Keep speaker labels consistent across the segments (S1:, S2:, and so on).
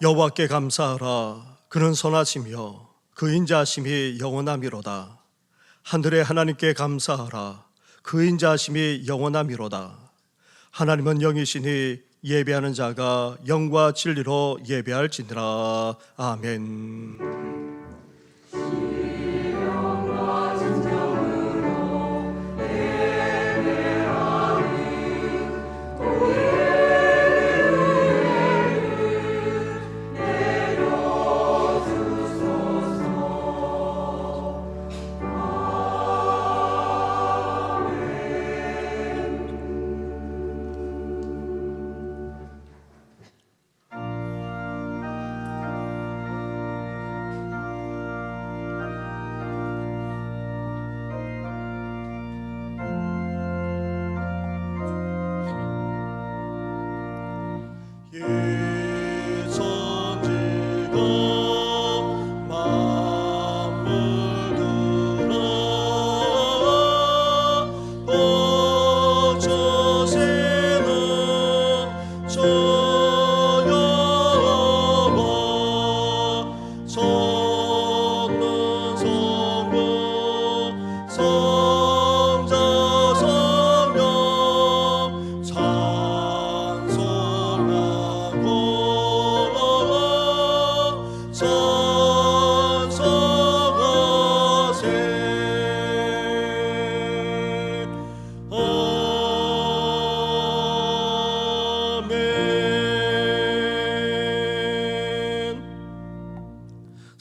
S1: 여호와께 감사하라. 그는 선하시며 그 인자하심이 영원하미로다. 하늘의 하나님께 감사하라. 그 인자하심이 영원하미로다. 하나님은 영이시니 예배하는 자가 영과 진리로 예배할지니라. 아멘.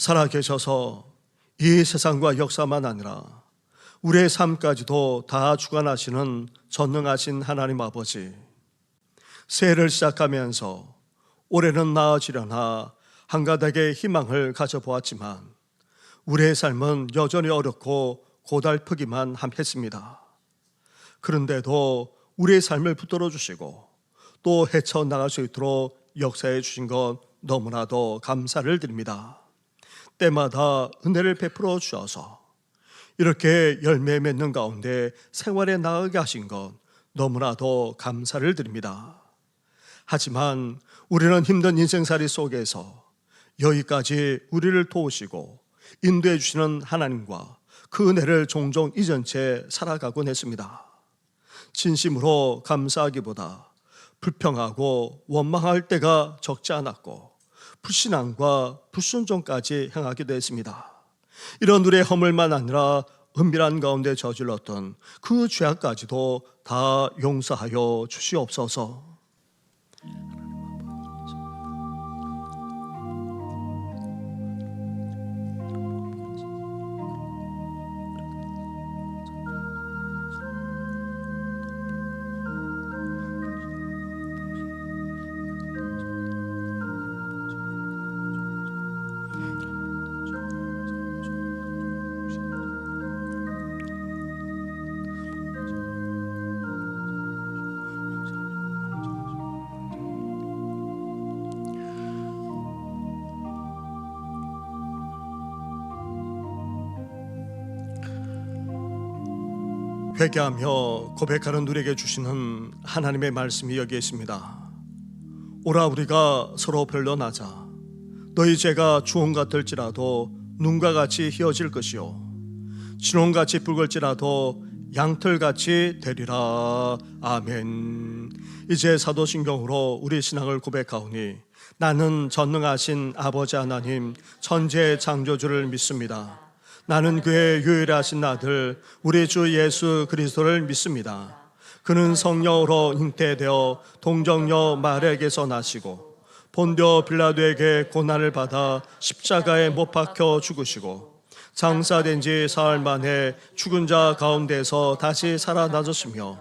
S1: 살아계셔서 이 세상과 역사만 아니라 우리의 삶까지도 다 주관하시는 전능하신 하나님 아버지, 새해를 시작하면서 올해는 나아지려나 한가닥의 희망을 가져보았지만 우리의 삶은 여전히 어렵고 고달프기만 함했습니다. 그런데도 우리의 삶을 붙들어 주시고 또 헤쳐나갈 수 있도록 역사해 주신 것 너무나도 감사를 드립니다. 때마다 은혜를 베풀어 주셔서 이렇게 열매 맺는 가운데 생활에 나아가게 하신 것 너무나도 감사를 드립니다. 하지만 우리는 힘든 인생살이 속에서 여기까지 우리를 도우시고 인도해 주시는 하나님과 그 은혜를 종종 잊은 채 살아가곤 했습니다. 진심으로 감사하기보다 불평하고 원망할 때가 적지 않았고 불신앙과 불순종까지 행하기도 했습니다. 이런 우리의 허물만 아니라 은밀한 가운데 저질렀던 그 죄악까지도 다 용서하여 주시옵소서. 회개하며 고백하는 우리에게 주시는 하나님의 말씀이 여기에 있습니다. 오라 우리가 서로 변론하자. 너희 죄가 주홍 같을지라도 눈과 같이 희어질 것이요 진홍같이 붉을지라도 양털같이 되리라. 아멘. 이제 사도신경으로 우리 신앙을 고백하오니 나는 전능하신 아버지 하나님 천지의 창조주를 믿습니다. 나는 그의 유일하신 아들 우리 주 예수 그리스도를 믿습니다. 그는 성령으로 잉태되어 동정녀 마리아에게서 나시고 본디오 빌라도에게 고난을 받아 십자가에 못 박혀 죽으시고 장사된 지 사흘 만에 죽은 자 가운데서 다시 살아나셨으며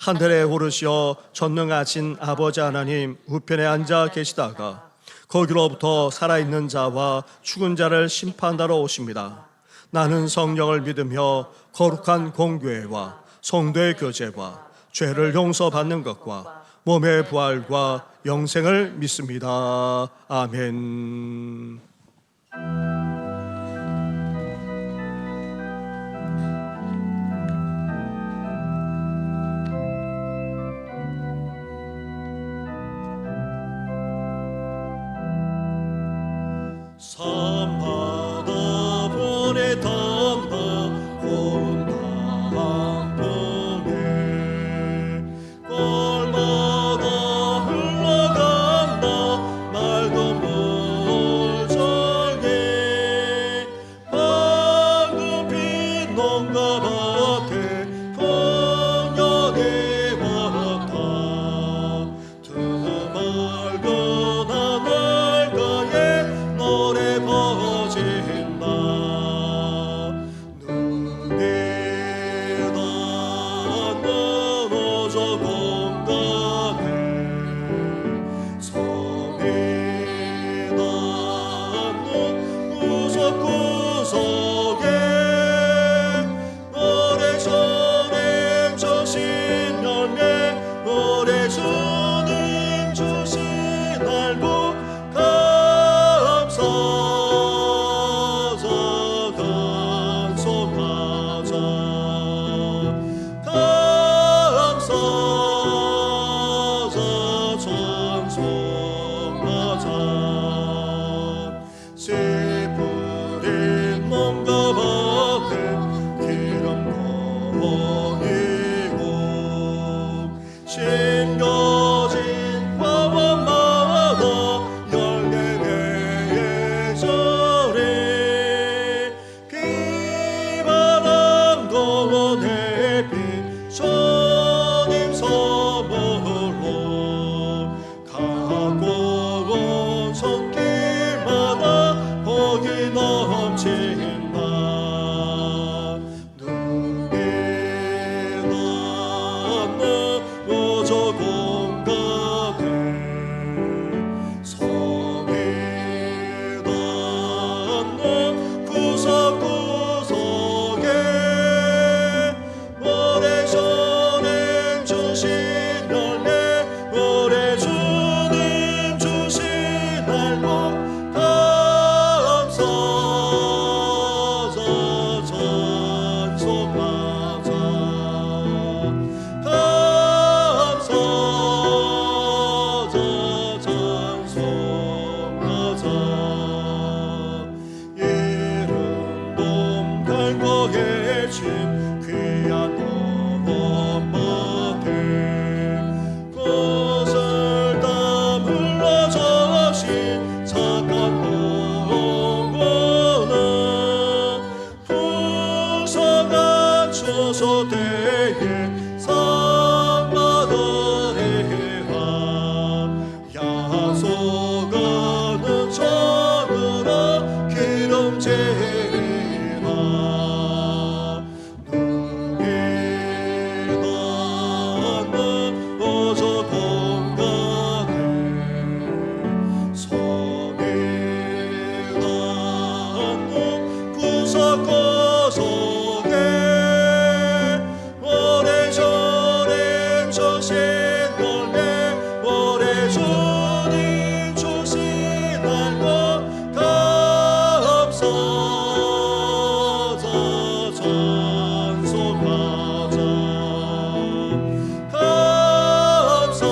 S1: 하늘에 오르시어 전능하신 아버지 하나님 우편에 앉아 계시다가 거기로부터 살아있는 자와 죽은 자를 심판하러 오십니다. 나는 성령을 믿으며 거룩한 공교회와 성도의 교제와 죄를 용서받는 것과 몸의 부활과 영생을 믿습니다. 아멘. 바다 보내 던너 고운 단풍에 골마다 흘러간다 맑은 물줄기 방금 빈 농가 밭에 풍년이 왔다 두 맑은 하늘가에 노래 퍼진다 눈이 닿는 어저 공간에 성이 닿는 구석구석에 노래 주님 주신 열매 노래 주님 주신 날복 감사자 찬송하자 감사자 찬송하자 씨 뿌린 농가 밭에 기름 덩이고 심겨진 화원마다 열매의 예절에 비바람 동원 햇빛 주님 선물로 가고운 손길마다 복이 넘친다 눈이 닿는 오저 공간에 성이 닿는 구석구석에 노래 주님 주신 열매 노래 주님 주신 날복 감사자 찬송하자 감사자 찬송하자 이른 봄 달고의 집 귀한 엄마들 꽃을 담을러 저신 착한 농부는 풍성한 추수때에 상 받으리라 야속하는 전으로 기름지리라 눈이 닿는 오저 공간에 성이 닿는 구석구석에 노래 주님 주신 열매 노래 주님 주신 날복 감사자 찬송하자 감사자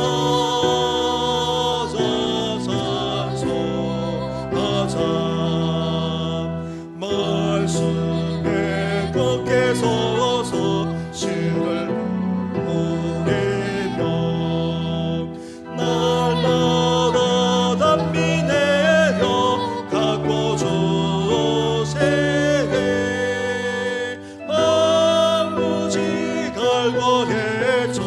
S1: 찬송하자 말씀에 굳게 서서 시를 부르며 날마다 담비 내려 갖고 주세요 아무지 갈거해져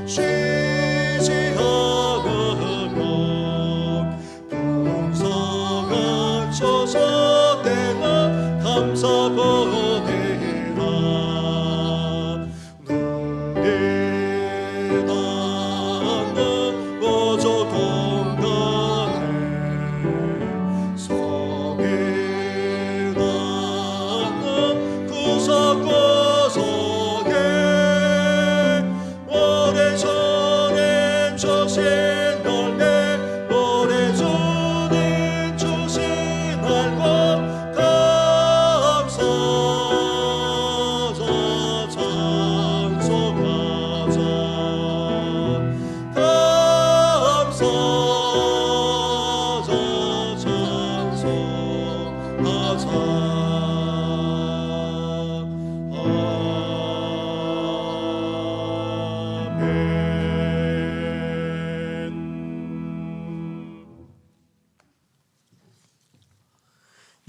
S1: 쉬지 않으며 풍성한 처소되나 감사 보내라 눈이 닿는 오저 공간에 성이 닿는 구석구석에 노래 주님 주신 열매 노래 주님 주신 날복 감사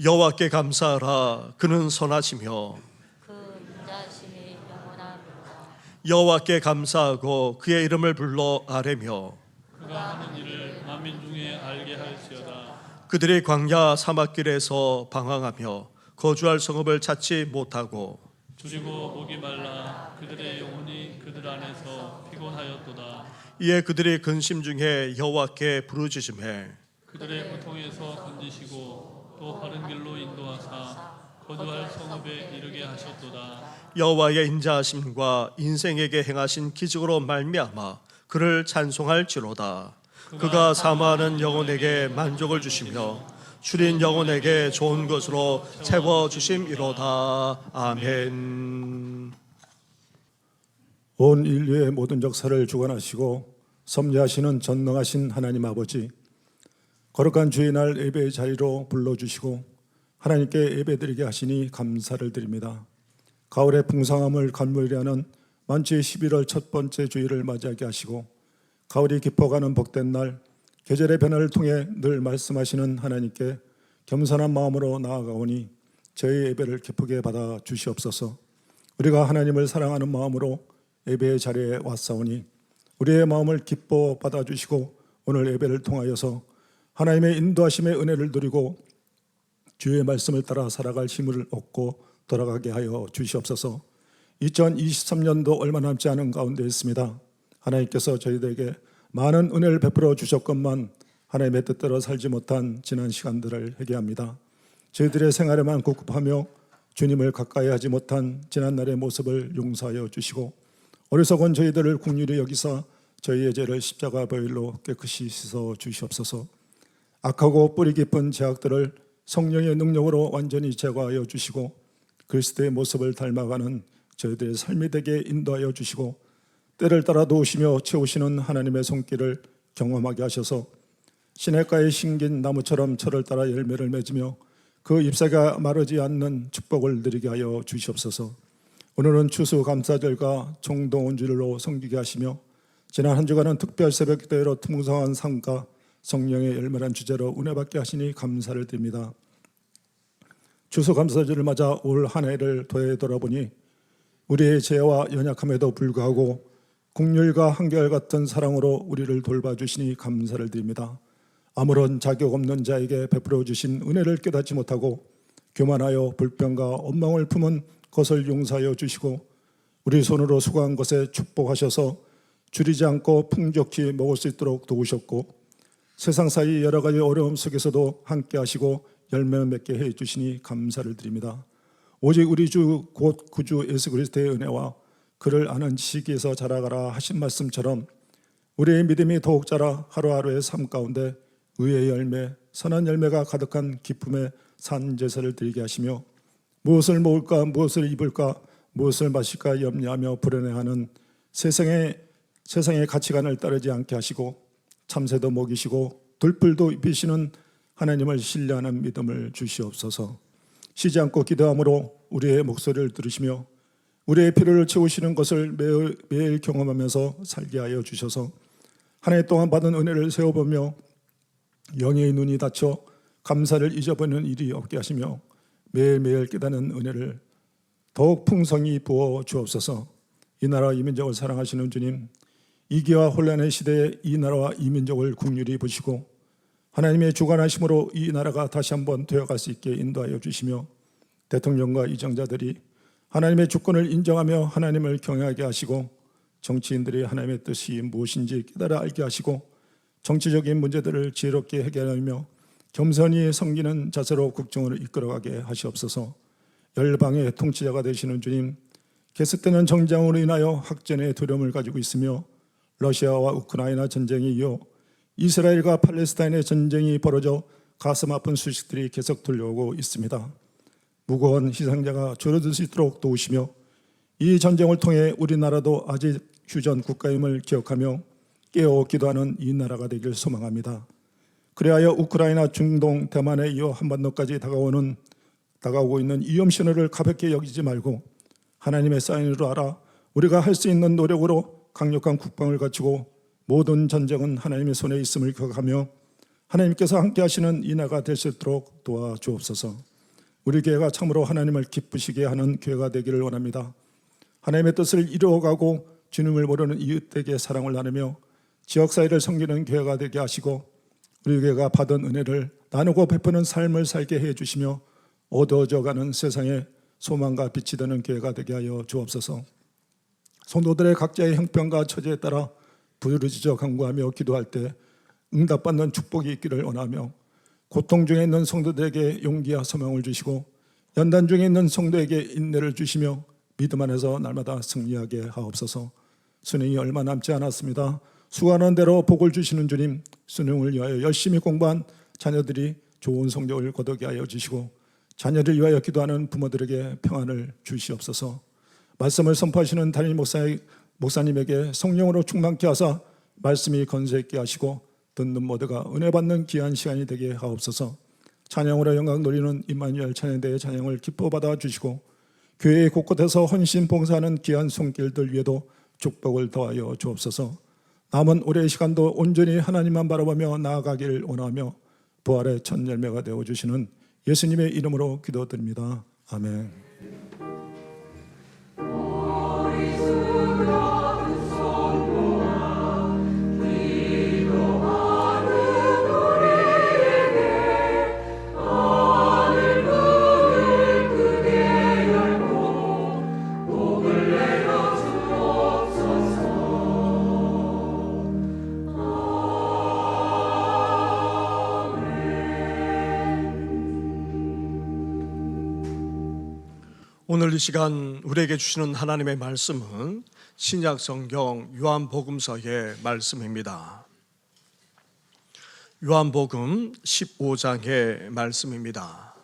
S1: 여호와께 감사하라. 그는 선하시며
S2: 그 인자하심이 영원하도다.
S1: 여호와께 감사하고 그의 이름을 불러 아뢰며
S3: 그가 하는 일을 만민 중에 알게 할지어다.
S1: 그들이 광야 사막길에서 방황하며 거주할 성읍을 찾지 못하고
S3: 줄이고 목이 말라 그들의 영혼이 그들 안에서 피곤하였도다.
S1: 이에 그들이 근심 중에 여호와께 부르짖음해
S3: 그들의 고통에서 건지시고 또 바른 길로 인도하사 거주할 성읍에 이르게 하셨도다.
S1: 여호와의 인자하심과 인생에게 행하신 기적으로 말미암아 그를 찬송할지로다. 그가 사모하는 영혼에게 만족을 주시며 줄인 영혼에게 좋은 것으로 채워주심이로다. 아멘.
S4: 온 인류의 모든 역사를 주관하시고 섭리하시는 전능하신 하나님 아버지, 거룩한 주의 날 예배의 자리로 불러주시고 하나님께 예배드리게 하시니 감사를 드립니다. 가을의 풍성함을 감물이하는 만주의 11월 첫 번째 주일을 맞이하게 하시고 가을이 깊어가는 복된 날, 계절의 변화를 통해 늘 말씀하시는 하나님께 겸손한 마음으로 나아가오니 저희 예배를 기쁘게 받아 주시옵소서. 우리가 하나님을 사랑하는 마음으로 예배의 자리에 왔사오니 우리의 마음을 기뻐 받아주시고 오늘 예배를 통하여서 하나님의 인도하심의 은혜를 누리고 주의 말씀을 따라 살아갈 힘을 얻고 돌아가게 하여 주시옵소서. 2023년도 얼마 남지 않은 가운데 있습니다. 하나님께서 저희들에게 많은 은혜를 베풀어 주셨건만 하나님의 뜻대로 살지 못한 지난 시간들을 회개합니다. 저희들의 생활에만 국급하며 주님을 가까이 하지 못한 지난날의 모습을 용서하여 주시고 어리석은 저희들을 긍휼히 여기사 저희의 죄를 십자가 보혈로 깨끗이 씻어 주시옵소서. 악하고 뿌리 깊은 죄악들을 성령의 능력으로 완전히 제거하여 주시고 그리스도의 모습을 닮아가는 저희들의 삶이 되게 인도하여 주시고 때를 따라 도우시며 채우시는 하나님의 손길을 경험하게 하셔서 시냇가에 심긴 나무처럼 철을 따라 열매를 맺으며 그 잎사귀가 마르지 않는 축복을 누리게 하여 주시옵소서. 오늘은 추수감사절과 총동원주일로 섬기게 하시며 지난 한 주간은 특별 새벽기도회로 풍성한 삶과 성령의 열매란 주제로 은혜받게 하시니 감사를 드립니다. 추수감사절을 맞아 올 한 해를 되돌아보니 우리의 죄와 연약함에도 불구하고 긍휼과 한결같은 사랑으로 우리를 돌봐주시니 감사를 드립니다. 아무런 자격 없는 자에게 베풀어 주신 은혜를 깨닫지 못하고 교만하여 불평과 원망을 품은 것을 용서하여 주시고 우리 손으로 수고한 것에 축복하셔서 줄이지 않고 풍족히 먹을 수 있도록 도우셨고 세상 사이 여러 가지 어려움 속에서도 함께 하시고 열매 맺게 해 주시니 감사를 드립니다. 오직 우리 주 곧 구주 예수 그리스도의 은혜와 그를 아는 지식에서 자라가라 하신 말씀처럼 우리의 믿음이 더욱 자라 하루하루의 삶 가운데 의의 열매, 선한 열매가 가득한 기쁨의 산 제사를 드리게 하시며 무엇을 먹을까, 무엇을 입을까, 무엇을 마실까 염려하며 불안해하는 세상의 가치관을 따르지 않게 하시고 참새도 먹이시고 들풀도 입히시는 하나님을 신뢰하는 믿음을 주시옵소서. 쉬지 않고 기도함으로 우리의 목소리를 들으시며 우리의 필요를 채우시는 것을 매일 경험하면서 살게 하여 주셔서 한 해 동안 받은 은혜를 세워보며 영의 눈이 닫혀 감사를 잊어버리는 일이 없게 하시며 매일매일 깨닫는 은혜를 더욱 풍성히 부어 주옵소서. 이 나라와 이 민족을 사랑하시는 주님, 위기와 혼란의 시대에 이 나라와 이 민족을 긍휼히 보시고 하나님의 주관하심으로 이 나라가 다시 한번 되어갈 수 있게 인도하여 주시며 대통령과 이정자들이 하나님의 주권을 인정하며 하나님을 경외하게 하시고 정치인들이 하나님의 뜻이 무엇인지 깨달아 알게 하시고 정치적인 문제들을 지혜롭게 해결하며 겸손히 섬기는 자세로 국정을 이끌어가게 하시옵소서. 열방의 통치자가 되시는 주님, 계속되는 정장으로 인하여 학전의 두려움을 가지고 있으며 러시아와 우크라이나 전쟁이 이어 이스라엘과 팔레스타인의 전쟁이 벌어져 가슴 아픈 소식들이 계속 들려오고 있습니다. 무거운 희생자가 줄어들 수 있도록 도우시며 이 전쟁을 통해 우리나라도 아직 휴전 국가임을 기억하며 깨어 기도하는 이 나라가 되길 소망합니다. 그리하여 우크라이나, 중동, 대만에 이어 한반도까지 다가오는 다가오고 있는 위험 신호를 가볍게 여기지 말고 하나님의 사인으로 알아 우리가 할 수 있는 노력으로 강력한 국방을 갖추고 모든 전쟁은 하나님의 손에 있음을 기억하며 하나님께서 함께 하시는 인하가 될 수 있도록 도와주옵소서. 우리 교회가 참으로 하나님을 기쁘시게 하는 교회가 되기를 원합니다. 하나님의 뜻을 이루어가고 주님을 모르는 이웃에게 사랑을 나누며 지역사회를 섬기는 교회가 되게 하시고 우리 교회가 받은 은혜를 나누고 베푸는 삶을 살게 해주시며 어두워져가는 세상에 소망과 빛이 되는 교회가 되게 하여 주옵소서. 성도들의 각자의 형편과 처지에 따라 부르짖어 간구하며 기도할 때 응답받는 축복이 있기를 원하며 고통 중에 있는 성도들에게 용기와 소망을 주시고 연단 중에 있는 성도에게 인내를 주시며 믿음 안에서 날마다 승리하게 하옵소서. 수능이 얼마 남지 않았습니다. 수고하는 대로 복을 주시는 주님, 수능을 위하여 열심히 공부한 자녀들이 좋은 성적을 거두게 하여 주시고 자녀를 위하여 기도하는 부모들에게 평안을 주시옵소서. 말씀을 선포하시는 담임 목사님에게 성령으로 충만케 하사 말씀이 건설 있게 하시고 듣는 모두가 은혜 받는 귀한 시간이 되게 하옵소서. 찬양으로 영광 돌리는 임마누엘 찬양대의 찬양을 기뻐 받아 주시고 교회 곳곳에서 헌신 봉사하는 귀한 손길들 위에도 축복을 더하여 주옵소서. 남은 올해의 시간도 온전히 하나님만 바라보며 나아가길 원하며 부활의 첫 열매가 되어주시는 예수님의 이름으로 기도드립니다. 아멘.
S1: 오늘 이 시간 우리에게 주시는 하나님의 말씀은 신약 성경 요한복음서의 말씀입니다. 요한복음 15장의 말씀입니다.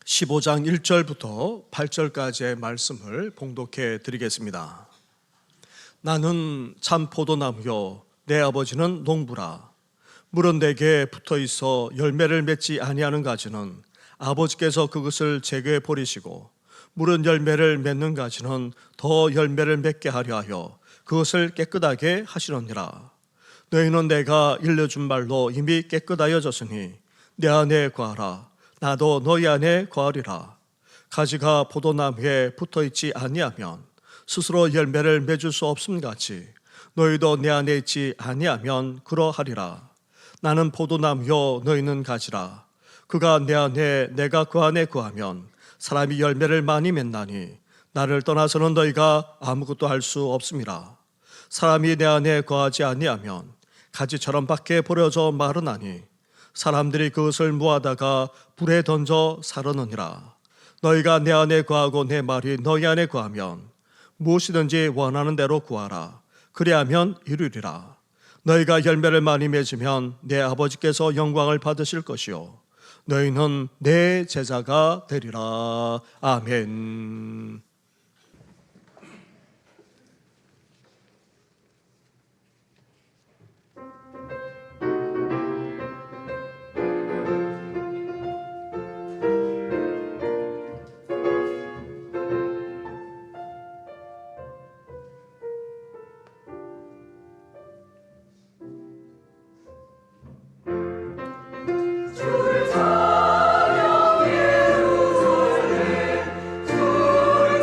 S1: 15장 1절부터 8절까지의 말씀을 봉독해 드리겠습니다. 나는 참 포도나무요 내 아버지는 농부라. 물은 내게 붙어 있어 열매를 맺지 아니하는 가지는 아버지께서 그것을 제거해 버리시고 물은 열매를 맺는 가지는 더 열매를 맺게 하려 하여 그것을 깨끗하게 하시느니라. 너희는 내가 일러준 말로 이미 깨끗하여졌으니 내 안에 거하라. 나도 너희 안에 거하리라. 가지가 포도나무에 붙어 있지 아니하면 스스로 열매를 맺을 수 없음 같이 너희도 내 안에 있지 아니하면 그러하리라. 나는 포도나무요 너희는 가지라. 그가 내 안에 내가 그 안에 거하면 사람이 열매를 많이 맺나니 나를 떠나서는 너희가 아무것도 할 수 없음이라. 사람이 내 안에 거하지 아니하면 가지처럼 밖에 버려져 마르나니 사람들이 그것을 모아다가 불에 던져 사르느니라. 너희가 내 안에 거하고 내 말이 너희 안에 거하면 무엇이든지 원하는 대로 구하라. 그리하면 이루리라. 너희가 열매를 많이 맺으면 내 아버지께서 영광을 받으실 것이요 너희는 내 제자가 되리라. 아멘.
S5: 주를 찬양 예루살렘 주를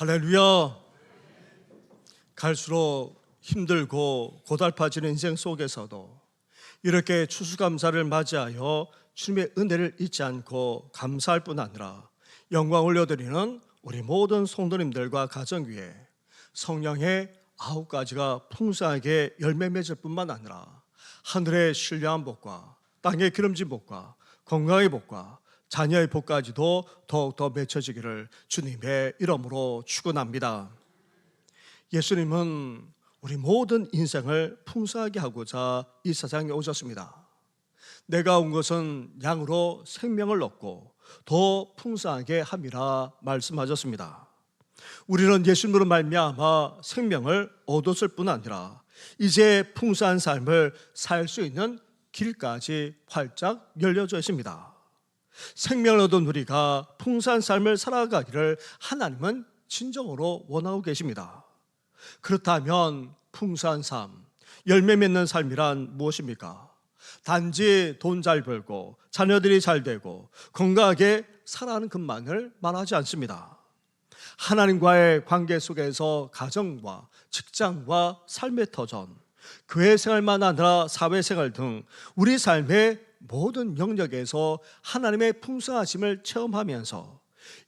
S1: 할렐루야. 갈수록 힘들고 고달파지는 인생 속에서도 이렇게 추수감사를 맞이하여 주님의 은혜를 잊지 않고 감사할 뿐 아니라 영광 올려드리는 우리 모든 성도님들과 가정 위에 성령의 9가지가 풍성하게 열매 맺을 뿐만 아니라 하늘의 신령한 복과 땅의 기름진 복과 건강의 복과 자녀의 복까지도 더욱더 맺혀지기를 주님의 이름으로 축원합니다. 예수님은 우리 모든 인생을 풍성하게 하고자 이 세상에 오셨습니다. 내가 온 것은 양으로 생명을 얻고 더 풍성하게 함이라 말씀하셨습니다. 우리는 예수님으로 말미암아 생명을 얻었을 뿐 아니라 이제 풍성한 삶을 살 수 있는 길까지 활짝 열려져 있습니다. 생명을 얻은 우리가 풍성한 삶을 살아가기를 하나님은 진정으로 원하고 계십니다. 그렇다면 풍성한 삶, 열매 맺는 삶이란 무엇입니까? 단지 돈 잘 벌고 자녀들이 잘 되고 건강하게 살아가는 것만을 말하지 않습니다. 하나님과의 관계 속에서 가정과 직장과 삶의 터전, 교회 생활만 아니라 사회생활 등 우리 삶의 모든 영역에서 하나님의 풍성하심을 체험하면서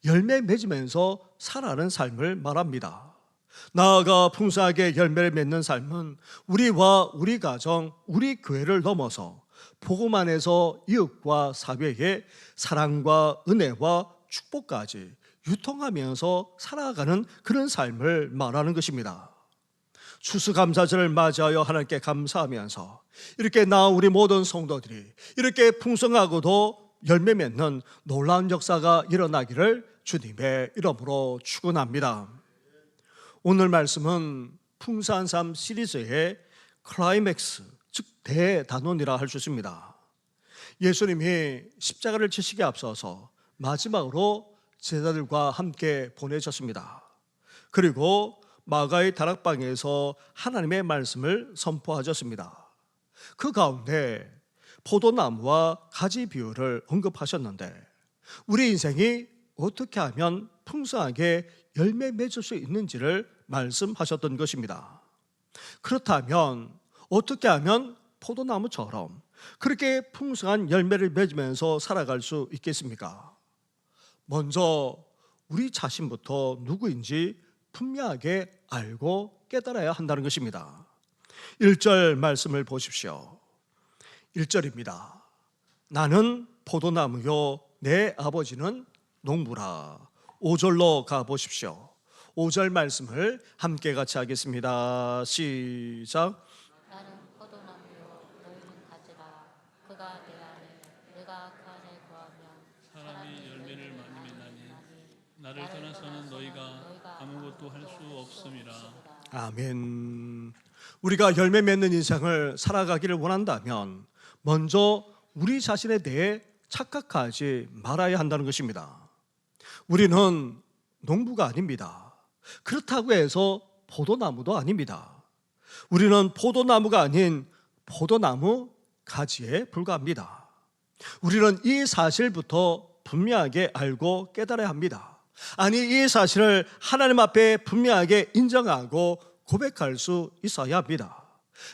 S1: 열매 맺으면서 살아가는 삶을 말합니다. 나아가 풍성하게 열매를 맺는 삶은 우리와 우리 가정, 우리 교회를 넘어서 복음 안에서 이웃과 사회에 사랑과 은혜와 축복까지 유통하면서 살아가는 그런 삶을 말하는 것입니다. 추수감사절을 맞이하여 하나님께 감사하면서 이렇게 우리 모든 성도들이 이렇게 풍성하고도 열매 맺는 놀라운 역사가 일어나기를 주님의 이름으로 축원합니다. 오늘 말씀은 풍성한 삶 시리즈의 클라이맥스, 즉 대단원이라 할 수 있습니다. 예수님이 십자가를 지시기에 앞서서 마지막으로 제자들과 함께 보내셨습니다. 그리고 마가의 다락방에서 하나님의 말씀을 선포하셨습니다. 그 가운데 포도나무와 가지 비유를 언급하셨는데 우리 인생이 어떻게 하면 풍성하게 열매 맺을 수 있는지를 말씀하셨던 것입니다. 그렇다면 어떻게 하면 포도나무처럼 그렇게 풍성한 열매를 맺으면서 살아갈 수 있겠습니까? 먼저 우리 자신부터 누구인지 분명하게 알고 깨달아야 한다는 것입니다. 1절 말씀을 보십시오. 1절입니다. 나는 포도나무요 내 아버지는 농부라. 5절로 가보십시오. 5절 말씀을 함께 같이 하겠습니다. 시작.
S2: 나는 포도나무요 너희는 가지라. 그가 내 안에 내가 그 안에 거하면
S3: 사람이 열매를 많이 맺나니 나를 떠나서는 너희가 아무것도 할 수 없음이라.
S1: 아멘. 우리가 열매 맺는 인생을 살아가기를 원한다면 먼저 우리 자신에 대해 착각하지 말아야 한다는 것입니다. 우리는 농부가 아닙니다. 그렇다고 해서 포도나무도 아닙니다. 우리는 포도나무가 아닌 포도나무 가지에 불과합니다. 우리는 이 사실부터 분명하게 알고 깨달아야 합니다. 아니, 이 사실을 하나님 앞에 분명하게 인정하고 고백할 수 있어야 합니다.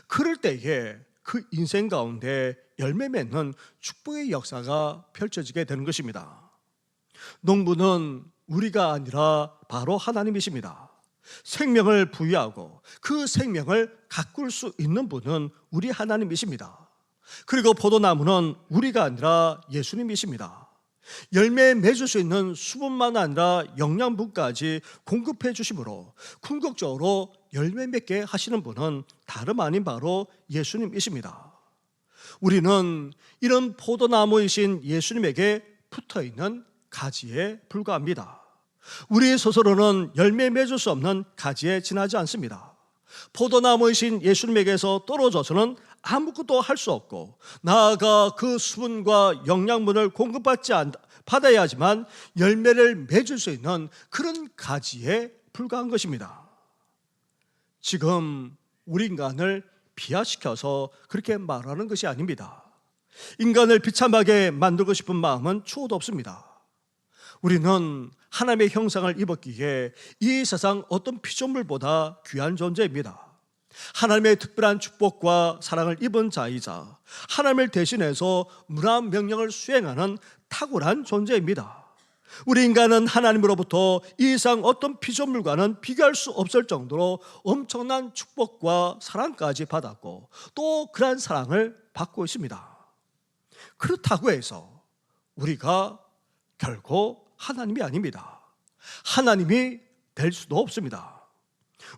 S1: 그럴 때에 그 인생 가운데 열매 맺는 축복의 역사가 펼쳐지게 되는 것입니다. 농부는 우리가 아니라 바로 하나님이십니다. 생명을 부여하고 그 생명을 가꿀 수 있는 분은 우리 하나님이십니다. 그리고 포도나무는 우리가 아니라 예수님이십니다. 열매 맺을 수 있는 수분만 아니라 영양분까지 공급해 주심으로 궁극적으로 열매 맺게 하시는 분은 다름 아닌 바로 예수님이십니다. 우리는 이런 포도나무이신 예수님에게 붙어있는 가지에 불과합니다. 우리 스스로는 열매 맺을 수 없는 가지에 지나지 않습니다. 포도나무이신 예수님에게서 떨어져서는 아무것도 할 수 없고 나아가 그 수분과 영양분을 받아야지만 열매를 맺을 수 있는 그런 가지에 불과한 것입니다. 지금 우리 인간을 비하시켜서 그렇게 말하는 것이 아닙니다. 인간을 비참하게 만들고 싶은 마음은 추호도 없습니다. 우리는 하나님의 형상을 입었기에 이 세상 어떤 피조물보다 귀한 존재입니다. 하나님의 특별한 축복과 사랑을 입은 자이자 하나님을 대신해서 무한 명령을 수행하는 탁월한 존재입니다. 우리 인간은 하나님으로부터 이 이상 어떤 피조물과는 비교할 수 없을 정도로 엄청난 축복과 사랑까지 받았고 또 그러한 사랑을 받고 있습니다. 그렇다고 해서 우리가 결코 하나님이 아닙니다. 하나님이 될 수도 없습니다.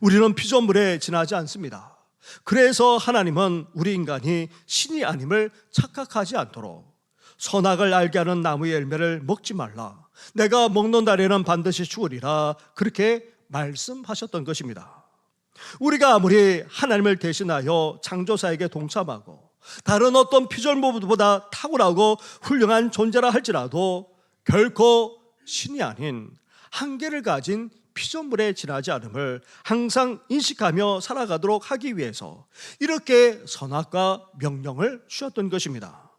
S1: 우리는 피조물에 지나지 않습니다. 그래서 하나님은 우리 인간이 신이 아님을 착각하지 않도록 선악을 알게 하는 나무의 열매를 먹지 말라, 내가 먹는 날에는 반드시 죽으리라, 그렇게 말씀하셨던 것입니다. 우리가 아무리 하나님을 대신하여 창조사에게 동참하고 다른 어떤 피조물보다 탁월하고 훌륭한 존재라 할지라도 결코 신이 아닌 한계를 가진 피조물에 지나지 않음을 항상 인식하며 살아가도록 하기 위해서 이렇게 선악과 명령을 주셨던 것입니다.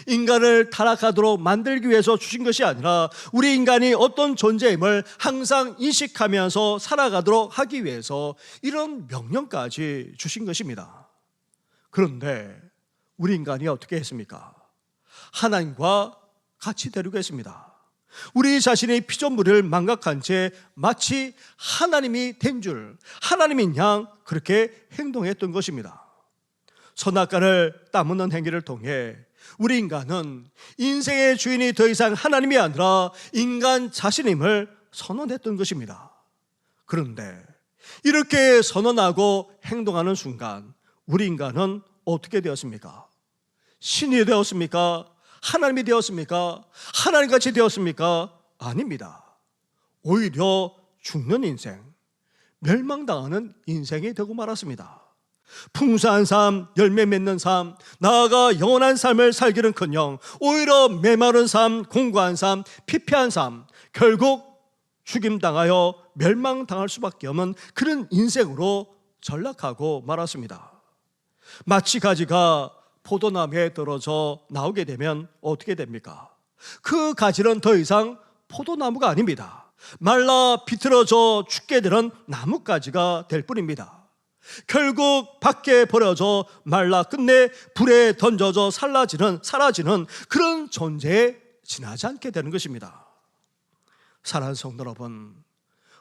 S1: 인간을 타락하도록 만들기 위해서 주신 것이 아니라 우리 인간이 어떤 존재임을 항상 인식하면서 살아가도록 하기 위해서 이런 명령까지 주신 것입니다. 그런데 우리 인간이 어떻게 했습니까? 하나님과 같이 되려고 했습니다. 우리 자신의 피조물을 망각한 채 마치 하나님이 된 줄, 하나님인 양 그렇게 행동했던 것입니다. 선악과를 따먹는 행위를 통해 우리 인간은 인생의 주인이 더 이상 하나님이 아니라 인간 자신임을 선언했던 것입니다. 그런데 이렇게 선언하고 행동하는 순간 우리 인간은 어떻게 되었습니까? 신이 되었습니까? 하나님이 되었습니까? 하나님같이 되었습니까? 아닙니다. 오히려 죽는 인생, 멸망당하는 인생이 되고 말았습니다. 풍성한 삶, 열매 맺는 삶, 나아가 영원한 삶을 살기는커녕 오히려 메마른 삶, 공고한 삶, 피폐한 삶, 결국 죽임당하여 멸망당할 수밖에 없는 그런 인생으로 전락하고 말았습니다. 마치 가지가 포도나무에 떨어져 나오게 되면 어떻게 됩니까? 그 가지는 더 이상 포도나무가 아닙니다. 말라 비틀어져 죽게 되는 나뭇가지가 될 뿐입니다. 결국 밖에 버려져 말라 끝내 불에 던져져 사라지는 그런 존재에 지나지 않게 되는 것입니다. 사랑하는 성도 여러분,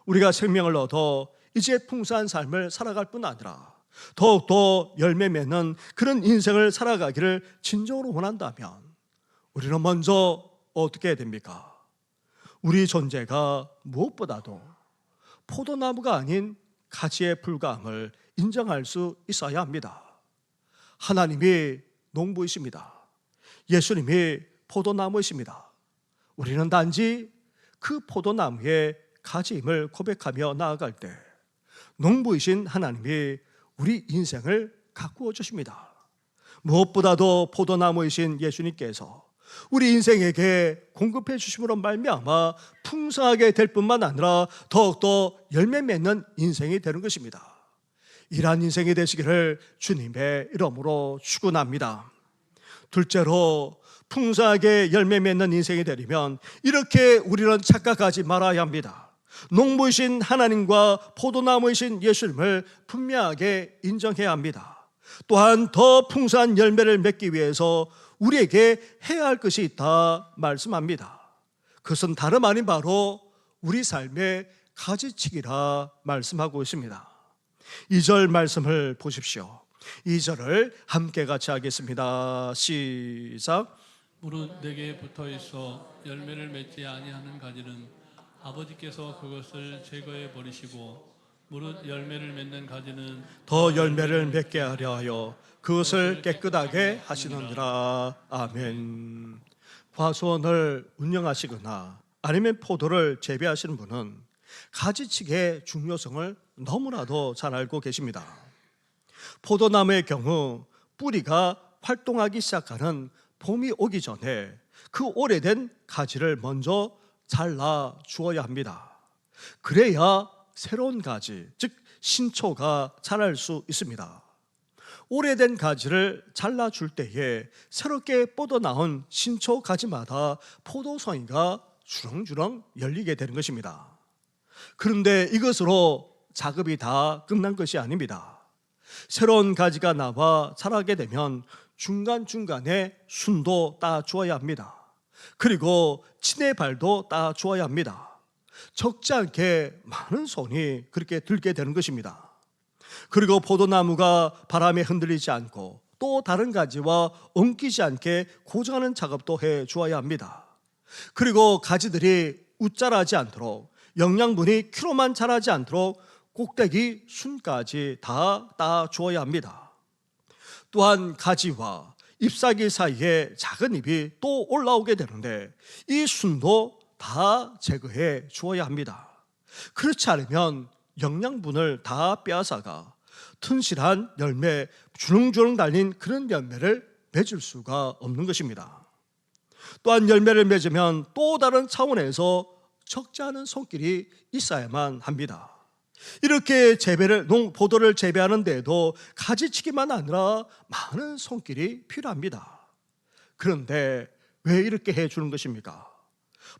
S1: 우리가 생명을 얻어 이제 풍성한 삶을 살아갈 뿐 아니라 더욱더 열매 맺는 그런 인생을 살아가기를 진정으로 원한다면 우리는 먼저 어떻게 해야 됩니까? 우리 존재가 무엇보다도 포도나무가 아닌 가지의 불과함을 인정할 수 있어야 합니다. 하나님이 농부이십니다. 예수님이 포도나무이십니다. 우리는 단지 그 포도나무의 가지임을 고백하며 나아갈 때 농부이신 하나님이 우리 인생을 가꾸어 주십니다. 무엇보다도 포도나무이신 예수님께서 우리 인생에게 공급해 주심으로 말미암아 풍성하게 될 뿐만 아니라 더욱더 열매 맺는 인생이 되는 것입니다. 이러한 인생이 되시기를 주님의 이름으로 축원합니다. 둘째로 풍성하게 열매 맺는 인생이 되려면 이렇게 우리는 착각하지 말아야 합니다. 농부이신 하나님과 포도나무이신 예수님을 분명하게 인정해야 합니다. 또한 더 풍성한 열매를 맺기 위해서 우리에게 해야 할 것이 있다 말씀합니다. 그것은 다름 아닌 바로 우리 삶의 가지치기라 말씀하고 있습니다. 2절 말씀을 보십시오. 2절을 함께 같이 하겠습니다. 시작.
S3: 무릇 내게 붙어 있어 열매를 맺지 아니하는 가지는 아버지께서 그것을 제거해 버리시고 무릇 열매를 맺는 가지는
S1: 더 열매를 맺게 하려 하여 그것을 깨끗하게 하시느니라. 아멘. 과수원을 운영하시거나 아니면 포도를 재배하시는 분은 가지치기의 중요성을 너무나도 잘 알고 계십니다. 포도나무의 경우 뿌리가 활동하기 시작하는 봄이 오기 전에 그 오래된 가지를 먼저 잘라 주어야 합니다. 그래야 새로운 가지, 즉 신초가 자랄 수 있습니다. 오래된 가지를 잘라줄 때에 새롭게 뻗어나온 신초 가지마다 포도송이가 주렁주렁 열리게 되는 것입니다. 그런데 이것으로 작업이 다 끝난 것이 아닙니다. 새로운 가지가 나와 자라게 되면 중간중간에 순도 따주어야 합니다. 그리고 친의 발도 따주어야 합니다. 적지 않게 많은 손이 그렇게 들게 되는 것입니다. 그리고 포도나무가 바람에 흔들리지 않고 또 다른 가지와 엉키지 않게 고정하는 작업도 해 주어야 합니다. 그리고 가지들이 웃자라지 않도록, 영양분이 키로만 자라지 않도록 꼭대기 순까지 다 따 주어야 합니다. 또한 가지와 잎사귀 사이에 작은 잎이 또 올라오게 되는데 이 순도 다 제거해 주어야 합니다. 그렇지 않으면 영양분을 다 빼앗아가 튼실한 열매, 주렁주렁 달린 그런 열매를 맺을 수가 없는 것입니다. 또한 열매를 맺으면 또 다른 차원에서 적지 않은 손길이 있어야만 합니다. 이렇게 포도를 재배하는 데에도 가지치기만 아니라 많은 손길이 필요합니다. 그런데 왜 이렇게 해주는 것입니까?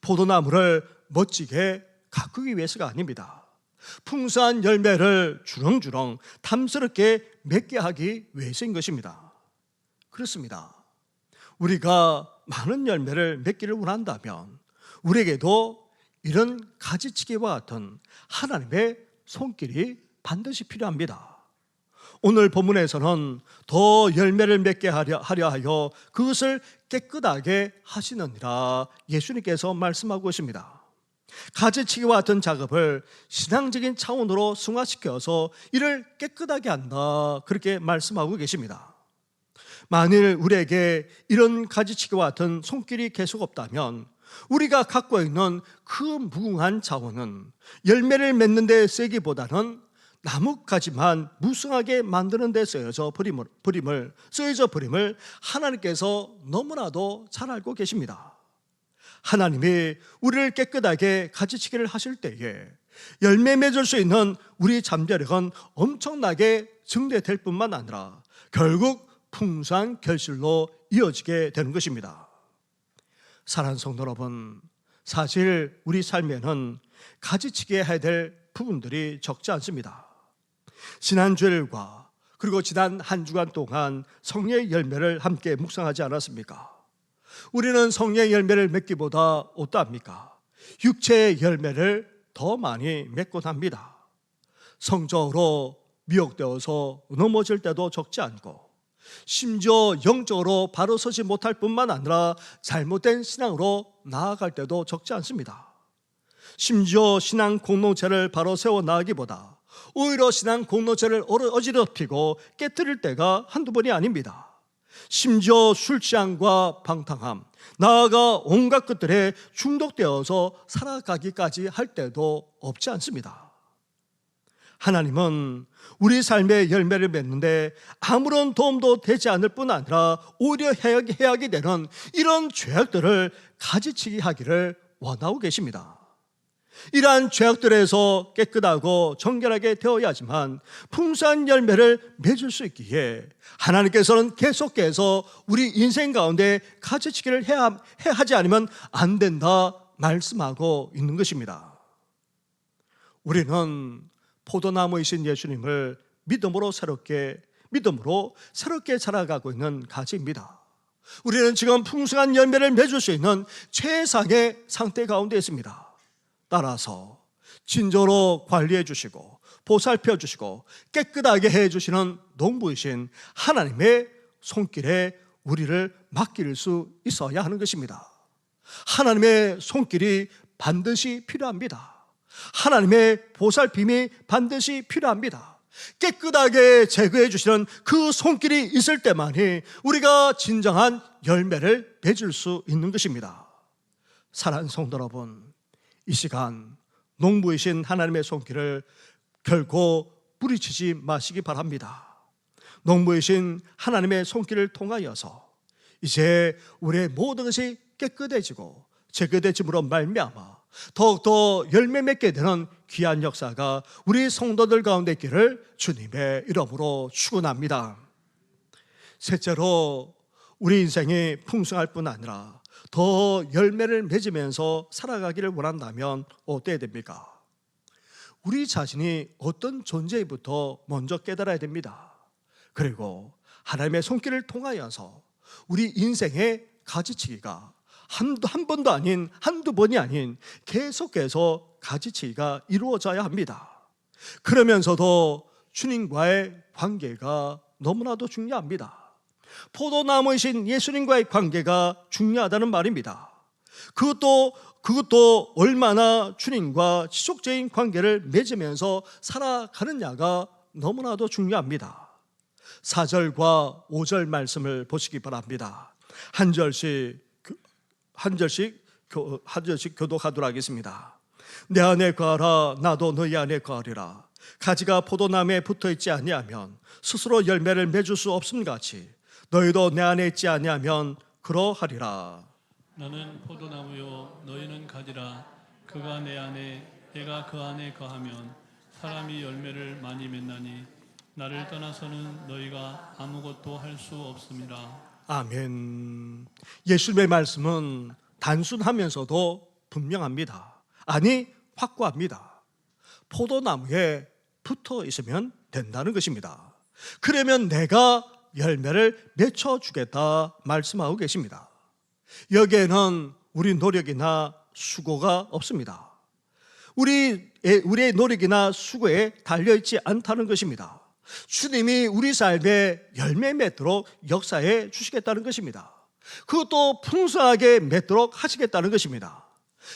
S1: 포도나무를 멋지게 가꾸기 위해서가 아닙니다. 풍성한 열매를 주렁주렁 탐스럽게 맺게 하기 위해서인 것입니다. 그렇습니다. 우리가 많은 열매를 맺기를 원한다면 우리에게도 이런 가지치기와 같은 하나님의 손길이 반드시 필요합니다. 오늘 본문에서는 더 열매를 맺게 하려 하여 그것을 깨끗하게 하시느니라 예수님께서 말씀하고 있습니다. 가지치기와 같은 작업을 신앙적인 차원으로 승화시켜서 이를 깨끗하게 한다, 그렇게 말씀하고 계십니다. 만일 우리에게 이런 가지치기와 같은 손길이 계속 없다면 우리가 갖고 있는 그 무궁한 자원은 열매를 맺는 데 쓰기보다는 나뭇가지만 무성하게 만드는 데 쓰여져 버림을 하나님께서 너무나도 잘 알고 계십니다. 하나님이 우리를 깨끗하게 가지치기를 하실 때에 열매 맺을 수 있는 우리 잠재력은 엄청나게 증대될 뿐만 아니라 결국 풍성한 결실로 이어지게 되는 것입니다. 사랑하는 성도 여러분, 사실 우리 삶에는 가지치기 해야 될 부분들이 적지 않습니다. 지난 주일과 그리고 지난 한 주간 동안 성령의 열매를 함께 묵상하지 않았습니까? 우리는 성령의 열매를 맺기보다 어떠합니까? 육체의 열매를 더 많이 맺곤 합니다. 성적으로 미혹되어서 넘어질 때도 적지 않고 심지어 영적으로 바로 서지 못할 뿐만 아니라 잘못된 신앙으로 나아갈 때도 적지 않습니다. 심지어 신앙 공동체를 바로 세워 나가기보다 오히려 신앙 공동체를 어지럽히고 깨뜨릴 때가 한두 번이 아닙니다. 심지어 술 취함과 방탕함, 나아가 온갖 것들에 중독되어서 살아가기까지 할 때도 없지 않습니다. 하나님은 우리 삶의 열매를 맺는데 아무런 도움도 되지 않을 뿐 아니라 오히려 해악이 되는 이런 죄악들을 가지치기 하기를 원하고 계십니다. 이러한 죄악들에서 깨끗하고 정결하게 되어야지만 풍성한 열매를 맺을 수 있기에 하나님께서는 계속해서 우리 인생 가운데 가지치기를 하지 않으면 안 된다 말씀하고 있는 것입니다. 우리는 포도나무이신 예수님을 믿음으로 새롭게 자라가고 있는 가지입니다. 우리는 지금 풍성한 열매를 맺을 수 있는 최상의 상태 가운데 있습니다. 따라서 진정으로 관리해 주시고 보살펴 주시고 깨끗하게 해 주시는 농부이신 하나님의 손길에 우리를 맡길 수 있어야 하는 것입니다. 하나님의 손길이 반드시 필요합니다. 하나님의 보살핌이 반드시 필요합니다. 깨끗하게 제거해 주시는 그 손길이 있을 때만이 우리가 진정한 열매를 맺을 수 있는 것입니다. 사랑하는 성도 여러분, 이 시간 농부이신 하나님의 손길을 결코 뿌리치지 마시기 바랍니다. 농부이신 하나님의 손길을 통하여서 이제 우리의 모든 것이 깨끗해지고 제거되짐으로 말미암아 더욱더 열매 맺게 되는 귀한 역사가 우리 성도들 가운데 있기를 주님의 이름으로 축원합니다. 셋째로 우리 인생이 풍성할 뿐 아니라 더 열매를 맺으면서 살아가기를 원한다면 어때야 됩니까? 우리 자신이 어떤 존재부터 먼저 깨달아야 됩니다. 그리고 하나님의 손길을 통하여서 우리 인생의 가지치기가 한 번도 아닌 한두 번이 아닌 계속해서 가지치기가 이루어져야 합니다. 그러면서도 주님과의 관계가 너무나도 중요합니다. 포도나무이신 예수님과의 관계가 중요하다는 말입니다. 그것도 얼마나 주님과 지속적인 관계를 맺으면서 살아가느냐가 너무나도 중요합니다. 4절과 5절 말씀을 보시기 바랍니다. 한 절씩 교독하도록 하겠습니다. 내 안에 거하라, 나도 너희 안에 거하리라. 가지가 포도나무에 붙어있지 아니하면 스스로 열매를 맺을 수 없음같이 너희도 내 안에 있지 아니하면 그러하리라.
S3: 나는 포도나무요 너희는 가지라. 그가 내 안에 내가 그 안에 거하면 사람이 열매를 많이 맺나니 나를 떠나서는 너희가 아무것도 할 수 없음이라.
S1: 아멘. 예수님의 말씀은 단순하면서도 분명합니다. 아니 확고합니다. 포도나무에 붙어 있으면 된다는 것입니다. 그러면 내가 열매를 맺어주겠다 말씀하고 계십니다. 여기에는 우리 노력이나 수고가 없습니다. 우리의 노력이나 수고에 달려있지 않다는 것입니다. 주님이 우리 삶에 열매 맺도록 역사해 주시겠다는 것입니다. 그것도 풍성하게 맺도록 하시겠다는 것입니다.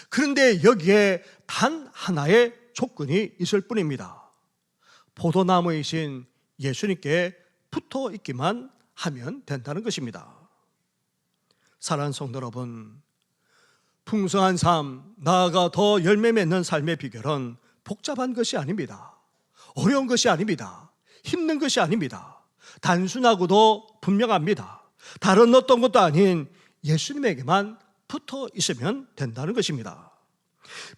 S1: 그런데 여기에 단 하나의 조건이 있을 뿐입니다. 포도나무이신 예수님께 붙어 있기만 하면 된다는 것입니다. 사랑하는 성도 여러분, 풍성한 삶, 나아가 더 열매 맺는 삶의 비결은 복잡한 것이 아닙니다. 어려운 것이 아닙니다. 힘든 것이 아닙니다. 단순하고도 분명합니다. 다른 어떤 것도 아닌 예수님에게만 붙어 있으면 된다는 것입니다.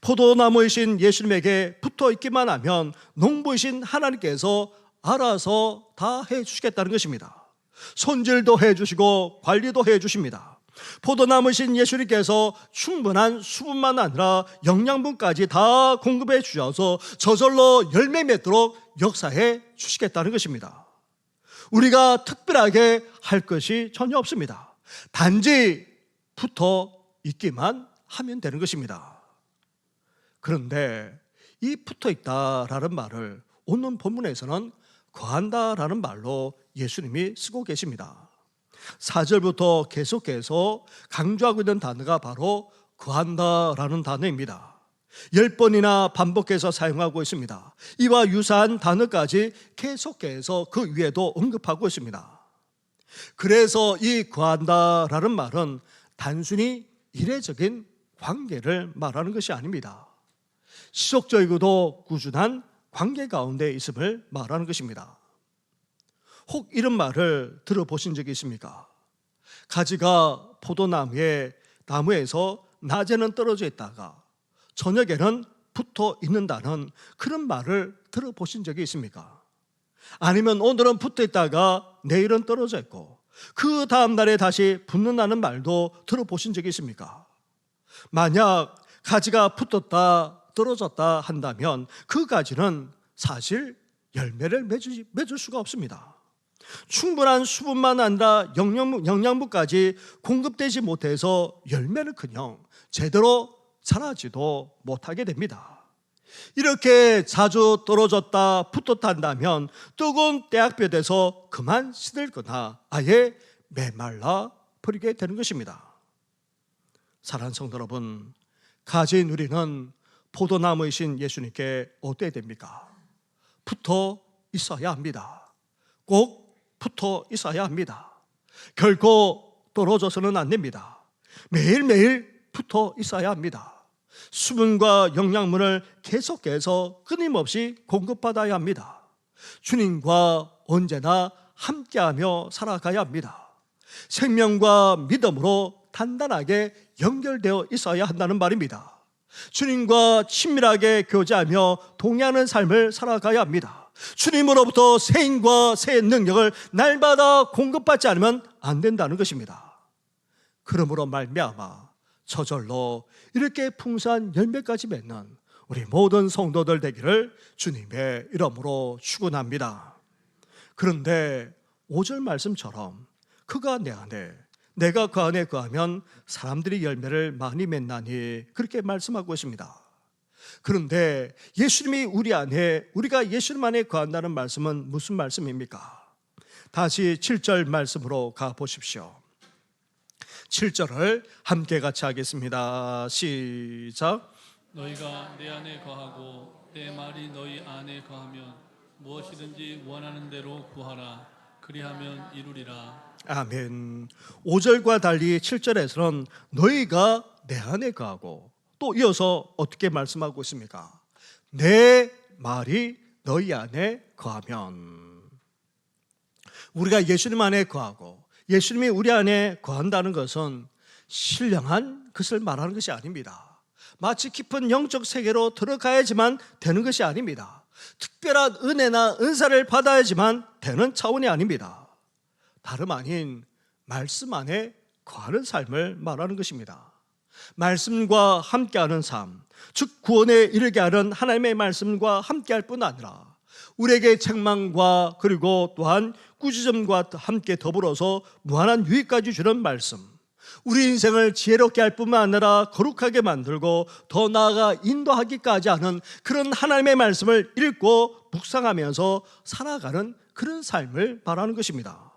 S1: 포도나무이신 예수님에게 붙어 있기만 하면 농부이신 하나님께서 알아서 다 해주시겠다는 것입니다. 손질도 해주시고 관리도 해주십니다. 포도나무이신 예수님께서 충분한 수분만 아니라 영양분까지 다 공급해 주셔서 저절로 열매 맺도록 역사해 주시겠다는 것입니다. 우리가 특별하게 할 것이 전혀 없습니다. 단지 붙어 있기만 하면 되는 것입니다. 그런데 이 붙어 있다라는 말을 오늘 본문에서는 거한다라는 말로 예수님이 쓰고 계십니다. 4절부터 계속해서 강조하고 있는 단어가 바로 거한다라는 단어입니다. 10번이나 반복해서 사용하고 있습니다. 이와 유사한 단어까지 계속해서 그 위에도 언급하고 있습니다. 그래서 이 거한다라는 말은 단순히 이례적인 관계를 말하는 것이 아닙니다. 지속적이고도 꾸준한 관계 가운데 있음을 말하는 것입니다. 혹 이런 말을 들어보신 적이 있습니까? 가지가 나무에서 낮에는 떨어져 있다가 저녁에는 붙어 있는다는 그런 말을 들어보신 적이 있습니까? 아니면 오늘은 붙어 있다가 내일은 떨어져 있고 그 다음 날에 다시 붙는다는 말도 들어보신 적이 있습니까? 만약 가지가 붙었다 떨어졌다 한다면 그 가지는 사실 열매를 맺을 수가 없습니다. 충분한 수분만 아니라 영양분까지 공급되지 못해서 열매는커녕 제대로 자라지도 못하게 됩니다. 이렇게 자주 떨어졌다 붙었다 한다면 뜨거운 때학볕에서 그만 시들거나 아예 메말라 버리게 되는 것입니다. 사랑하는 성도 여러분, 가진 우리는 포도나무이신 예수님께 어때야 됩니까? 붙어 있어야 합니다. 꼭 붙어 있어야 합니다. 결코 떨어져서는 안 됩니다. 매일매일 붙어 있어야 합니다. 수분과 영양분을 계속해서 끊임없이 공급받아야 합니다. 주님과 언제나 함께하며 살아가야 합니다. 생명과 믿음으로 단단하게 연결되어 있어야 한다는 말입니다. 주님과 친밀하게 교제하며 동의하는 삶을 살아가야 합니다. 주님으로부터 새 힘과 새 능력을 날마다 공급받지 않으면 안 된다는 것입니다. 그러므로 말미암아 저절로 이렇게 풍성한 열매까지 맺는 우리 모든 성도들 되기를 주님의 이름으로 축원합니다. 그런데 5절 말씀처럼 그가 내 안에 내가 그 안에 거하면 사람들이 열매를 많이 맺나니 그렇게 말씀하고 있습니다. 그런데 예수님이 우리 안에 우리가 예수님 안에 거한다는 말씀은 무슨 말씀입니까? 다시 7절 말씀으로 가 보십시오. 7절을 함께 같이 하겠습니다. 시작.
S3: 너희가 내 안에 거하고 내 말이 너희 안에 거하면 무엇이든지 원하는 대로 구하라. 그리하면 이루리라.
S1: 아멘. 5절과 달리 7절에서는 너희가 내 안에 거하고 또 이어서 어떻게 말씀하고 있습니까? 내 말이 너희 안에 거하면. 우리가 예수님 안에 거하고 예수님이 우리 안에 거한다는 것은 신령한 것을 말하는 것이 아닙니다. 마치 깊은 영적 세계로 들어가야지만 되는 것이 아닙니다. 특별한 은혜나 은사를 받아야지만 되는 차원이 아닙니다. 다름 아닌 말씀 안에 거하는 삶을 말하는 것입니다. 말씀과 함께하는 삶, 즉 구원에 이르게 하는 하나님의 말씀과 함께할 뿐 아니라 우리에게 책망과 그리고 또한 꾸짖음과 함께 더불어서 무한한 유익까지 주는 말씀, 우리 인생을 지혜롭게 할 뿐만 아니라 거룩하게 만들고 더 나아가 인도하기까지 하는 그런 하나님의 말씀을 읽고 묵상하면서 살아가는 그런 삶을 말하는 것입니다.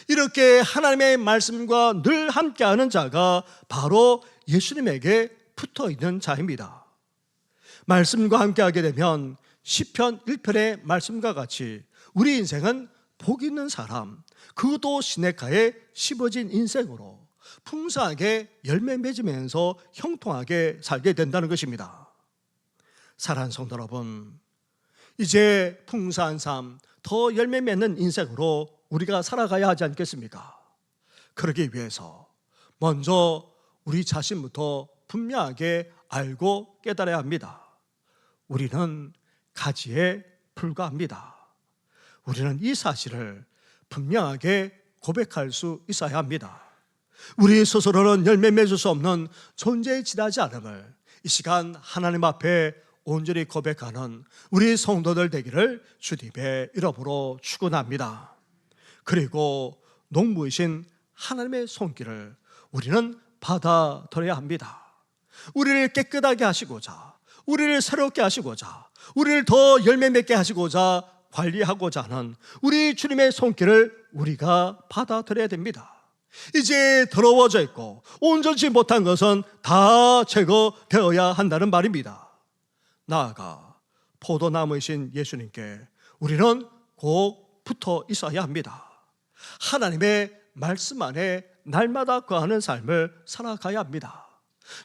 S1: 이렇게 하나님의 말씀과 늘 함께하는 자가 바로 예수님에게 붙어있는 자입니다. 말씀과 함께하게 되면 시편 1편의 말씀과 같이 우리 인생은 복 있는 사람, 그도 시냇가에 심어진 인생으로 풍성하게 열매 맺으면서 형통하게 살게 된다는 것입니다. 사랑하는 성도 여러분, 이제 풍성한 삶, 더 열매 맺는 인생으로 우리가 살아가야 하지 않겠습니까? 그러기 위해서 먼저 우리 자신부터 분명하게 알고 깨달아야 합니다. 우리는 가지에 불과합니다. 우리는 이 사실을 분명하게 고백할 수 있어야 합니다. 우리 스스로는 열매 맺을 수 없는 존재에 지나지 않음을 이 시간 하나님 앞에 온전히 고백하는 우리 성도들 되기를 주님의 이름으로 축원합니다. 그리고 농부이신 하나님의 손길을 우리는 받아들여야 합니다. 우리를 깨끗하게 하시고자, 우리를 새롭게 하시고자, 우리를 더 열매 맺게 하시고자 관리하고자 하는 우리 주님의 손길을 우리가 받아들여야 됩니다. 이제 더러워져 있고 온전치 못한 것은 다 제거되어야 한다는 말입니다. 나아가 포도나무이신 예수님께 우리는 꼭 붙어 있어야 합니다. 하나님의 말씀 안에 날마다 거하는 삶을 살아가야 합니다.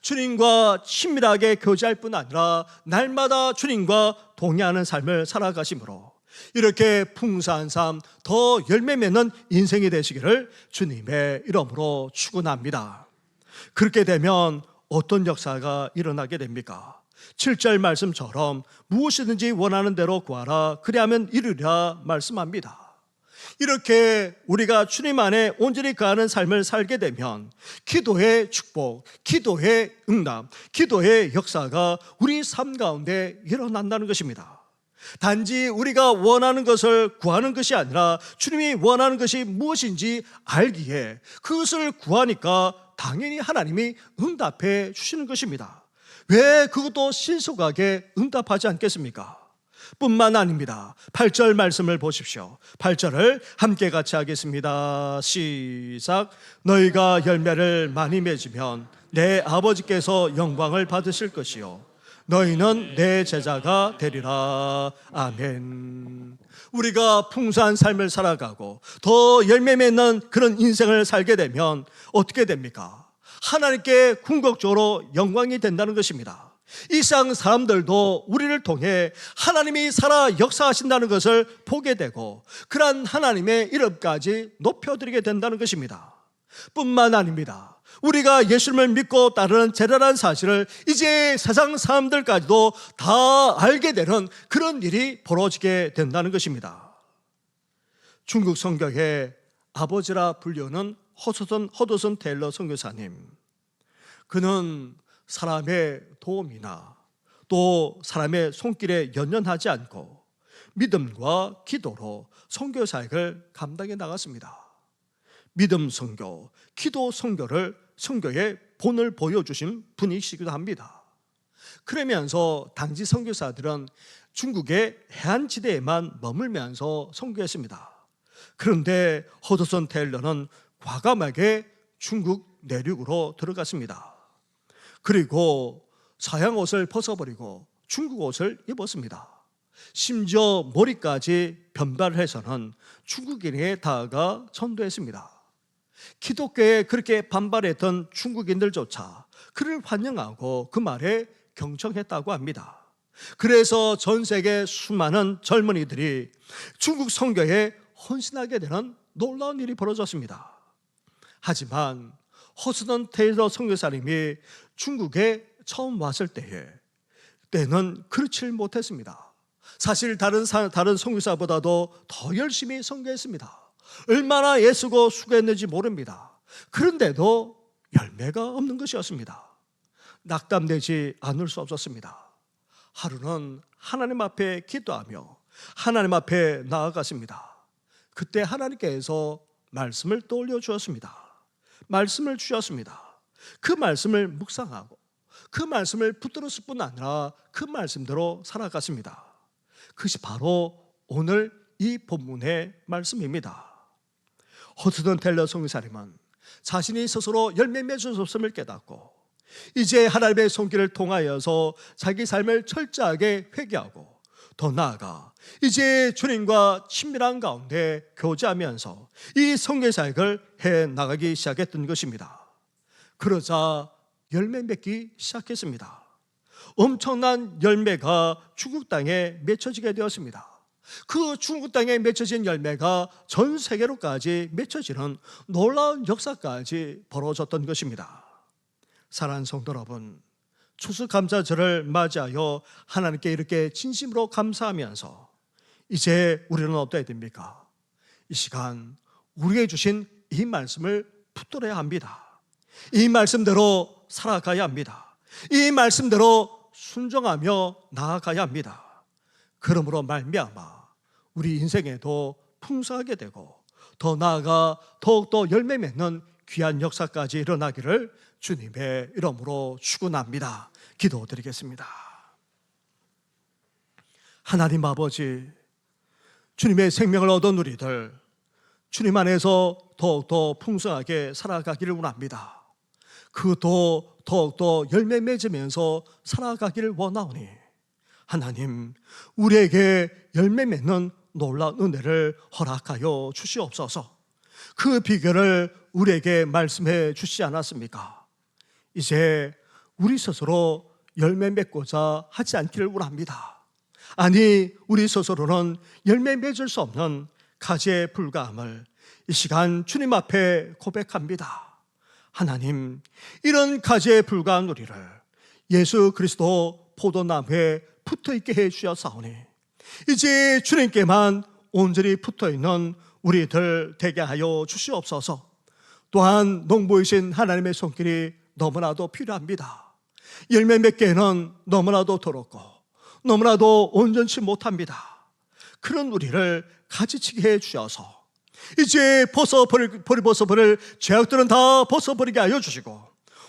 S1: 주님과 친밀하게 교제할 뿐 아니라 날마다 주님과 동행하는 삶을 살아가심으로 이렇게 풍성한 삶, 더 열매 맺는 인생이 되시기를 주님의 이름으로 축원합니다. 그렇게 되면 어떤 역사가 일어나게 됩니까? 7절 말씀처럼 무엇이든지 원하는 대로 구하라 그리하면 이루리라 말씀합니다. 이렇게 우리가 주님 안에 온전히 거하는 삶을 살게 되면 기도의 축복, 기도의 응답, 기도의 역사가 우리 삶 가운데 일어난다는 것입니다. 단지 우리가 원하는 것을 구하는 것이 아니라 주님이 원하는 것이 무엇인지 알기에 그것을 구하니까 당연히 하나님이 응답해 주시는 것입니다. 왜 그것도 신속하게 응답하지 않겠습니까? 뿐만 아닙니다. 8절 말씀을 보십시오. 8절을 함께 같이 하겠습니다. 시작. 너희가 열매를 많이 맺으면 내 아버지께서 영광을 받으실 것이요 너희는 내 제자가 되리라. 아멘. 우리가 풍성한 삶을 살아가고 더 열매 맺는 그런 인생을 살게 되면 어떻게 됩니까? 하나님께 궁극적으로 영광이 된다는 것입니다. 이 세상 사람들도 우리를 통해 하나님이 살아 역사하신다는 것을 보게 되고 그러한 하나님의 이름까지 높여드리게 된다는 것입니다. 뿐만 아닙니다. 우리가 예수님을 믿고 따르는 제자라는 사실을 이제 세상 사람들까지도 다 알게 되는 그런 일이 벌어지게 된다는 것입니다. 중국 성경의 아버지라 불리우는 허드슨 테일러 선교사님, 그는 사람의 도움이나 또 사람의 손길에 연연하지 않고 믿음과 기도로 선교 사역을 감당해 나갔습니다. 믿음 선교, 기도 선교를 선교의 본을 보여주신 분이시기도 합니다. 그러면서 당시 선교사들은 중국의 해안지대에만 머물면서 선교했습니다. 그런데 허드슨 테일러는 과감하게 중국 내륙으로 들어갔습니다. 그리고 서양 옷을 벗어버리고 중국 옷을 입었습니다. 심지어 머리까지 변발해서는 중국인에 다가가 전도했습니다. 기독교에 그렇게 반발했던 중국인들조차 그를 환영하고 그 말에 경청했다고 합니다. 그래서 전 세계 수많은 젊은이들이 중국 선교에 헌신하게 되는 놀라운 일이 벌어졌습니다. 하지만 허스던 테일러 선교사님이 중국에 처음 왔을 때는 그렇지 못했습니다. 사실 다른 선교사보다도 더 열심히 선교했습니다. 얼마나 애쓰고 수고했는지 모릅니다. 그런데도 열매가 없는 것이었습니다. 낙담되지 않을 수 없었습니다. 하루는 하나님 앞에 기도하며 하나님 앞에 나아갔습니다. 그때 하나님께서 말씀을 떠올려 주었습니다. 말씀을 주셨습니다. 그 말씀을 묵상하고 그 말씀을 붙들었을 뿐 아니라 그 말씀대로 살아갔습니다. 그것이 바로 오늘 이 본문의 말씀입니다. 허스던 텔러 선교사님은 자신이 스스로 열매 맺을 수 없음을 깨닫고 이제 하나님의 손길을 통하여서 자기 삶을 철저하게 회개하고 더 나아가 이제 주님과 친밀한 가운데 교제하면서 이 선교 사역을 해나가기 시작했던 것입니다. 그러자 열매 맺기 시작했습니다. 엄청난 열매가 중국 땅에 맺혀지게 되었습니다. 그 중국 땅에 맺혀진 열매가 전 세계로까지 맺혀지는 놀라운 역사까지 벌어졌던 것입니다. 사랑하는 성도 여러분, 추수감사절을 맞이하여 하나님께 이렇게 진심으로 감사하면서 이제 우리는 어떠해야 됩니까? 이 시간 우리에게 주신 이 말씀을 붙들어야 합니다. 이 말씀대로 살아가야 합니다. 이 말씀대로 순종하며 나아가야 합니다. 그러므로 말미암아 우리 인생에도 풍성하게 되고 더 나아가 더욱더 열매 맺는 귀한 역사까지 일어나기를 주님의 이름으로 축원합니다. 기도드리겠습니다. 하나님 아버지, 주님의 생명을 얻은 우리들 주님 안에서 더욱더 풍성하게 살아가기를 원합니다. 그것도 더욱더 열매 맺으면서 살아가기를 원하오니 하나님, 우리에게 열매 맺는 놀라운 은혜를 허락하여 주시옵소서. 그 비결을 우리에게 말씀해 주시지 않았습니까? 이제 우리 스스로 열매 맺고자 하지 않기를 원합니다. 아니, 우리 스스로는 열매 맺을 수 없는 가지에 불과함을 이 시간 주님 앞에 고백합니다. 하나님, 이런 가지에 불과한 우리를 예수 그리스도 포도나무에 붙어있게 해주셨사오니 이제 주님께만 온전히 붙어있는 우리들 되게 하여 주시옵소서. 또한 농부이신 하나님의 손길이 너무나도 필요합니다. 열매 맺기에는 너무나도 더럽고 너무나도 온전치 못합니다. 그런 우리를 가지치게 해주셔서 이제 벗어버릴 죄악들은 다 벗어버리게 하여 주시고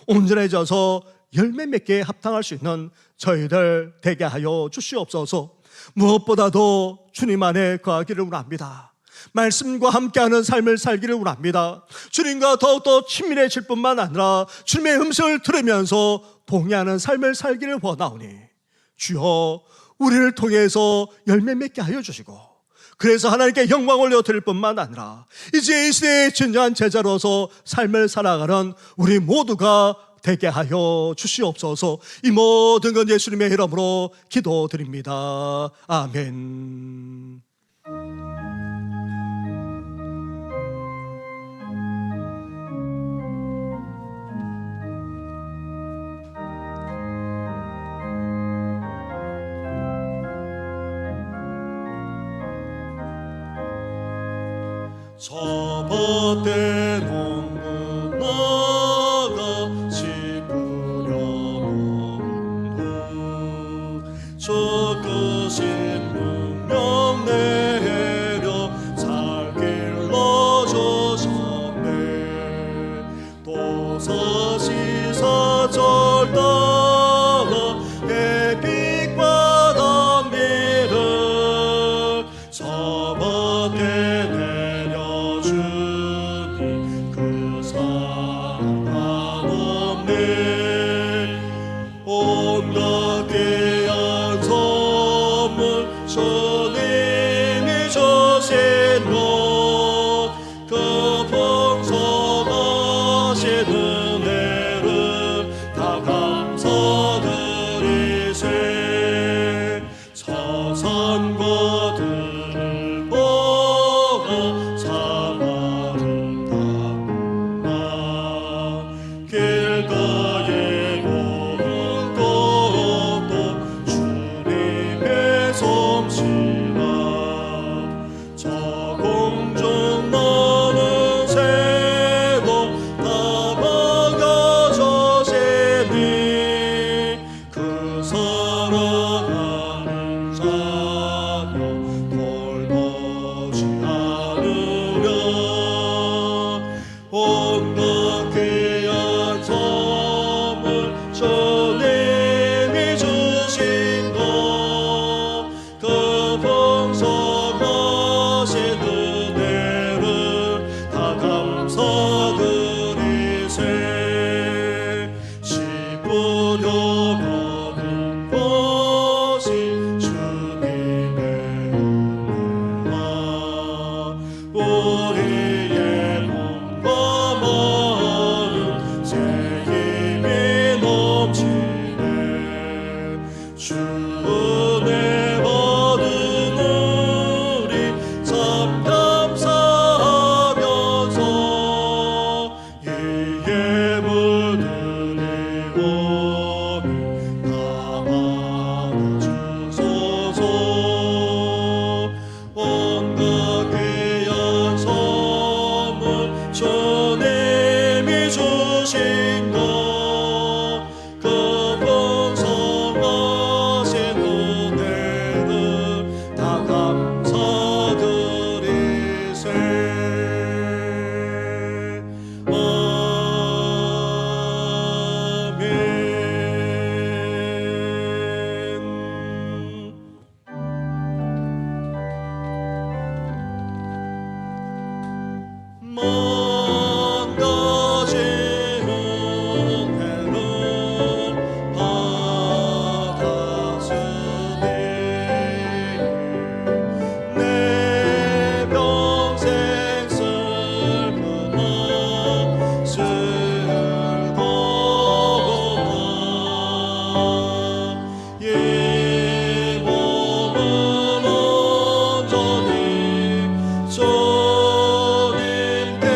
S1: 온전해져서 열매 맺기에 합당할 수 있는 저희들 되게 하여 주시옵소서. 무엇보다도 주님 안에 거하기를 원합니다. 말씀과 함께하는 삶을 살기를 원합니다. 주님과 더욱더 친밀해질 뿐만 아니라 주님의 음성을 들으면서 동의하는 삶을 살기를 원하오니 주여, 우리를 통해서 열매 맺게 하여 주시고 그래서 하나님께 영광 올려드릴 뿐만 아니라 이제 이 시대의 진정한 제자로서 삶을 살아가는 우리 모두가 되게 하여 주시옵소서. 이 모든 건 예수님의 이름으로 기도드립니다. 아멘. 저밭에 농부 나가 지부 망가지는 해를 받았으니 내 평생 슬프나 슬거나 이 몸을 온전히 주님께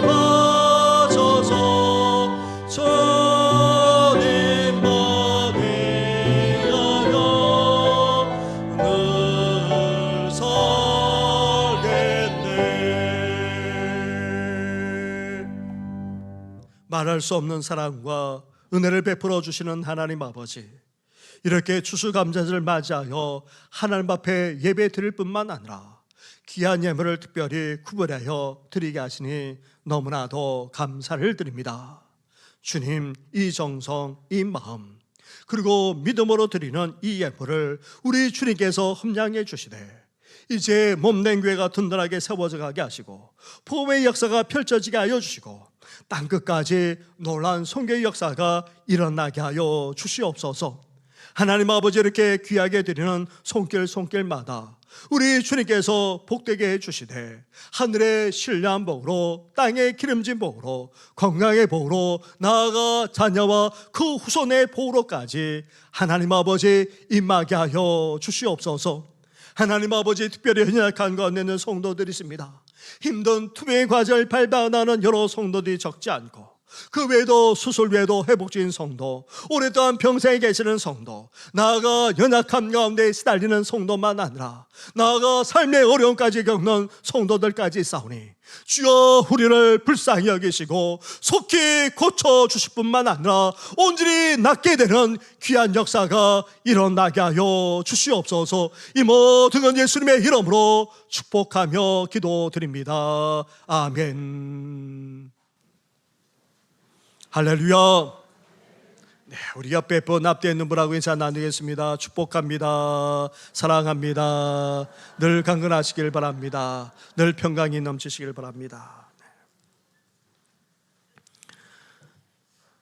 S1: 바쳐서 주님만 위하여 늘 살겠네. 말할 수 없는 사랑과 은혜를 베풀어 주시는 하나님 아버지, 이렇게 추수감사절을 맞이하여 하나님 앞에 예배 드릴 뿐만 아니라 귀한 예물을 특별히 구별하여 드리게 하시니 너무나도 감사를 드립니다. 주님, 이 정성, 이 마음, 그리고 믿음으로 드리는 이 예물을 우리 주님께서 흠양해 주시되 이제 몸된 교회가 든든하게 세워져 가게 하시고 복음의 역사가 펼쳐지게 하여 주시고 땅끝까지 놀라운 선교의 역사가 일어나게 하여 주시옵소서. 하나님 아버지, 이렇게 귀하게 드리는 손길마다 우리 주님께서 복되게 해주시되 하늘의 신령한 복으로 땅의 기름진 복으로 건강의 복으로 나아가 자녀와 그 후손의 복으로까지 하나님 아버지 임하게 하여 주시옵소서. 하나님 아버지, 특별히 연약한 가운데 있는 성도들이 있습니다. 힘든 투병의 과정을 밟아나는 여러 성도들이 적지 않고 그 외에도 수술 외에도 회복적인 성도, 오랫동안 평생에 계시는 성도, 나아가 연약함 가운데 시달리는 성도만 아니라 나아가 삶의 어려움까지 겪는 성도들까지 있사오니 주여 우리를 불쌍히 여기시고 속히 고쳐주실 뿐만 아니라 온전히 낫게 되는 귀한 역사가 일어나게 하여 주시옵소서. 이 모든 건 예수님의 이름으로 축복하며 기도드립니다. 아멘. 할렐루야. 네, 우리 옆에 분 앞에 있는 분하고 인사 나누겠습니다. 축복합니다. 사랑합니다. 늘 강건하시길 바랍니다. 늘 평강이 넘치시길 바랍니다.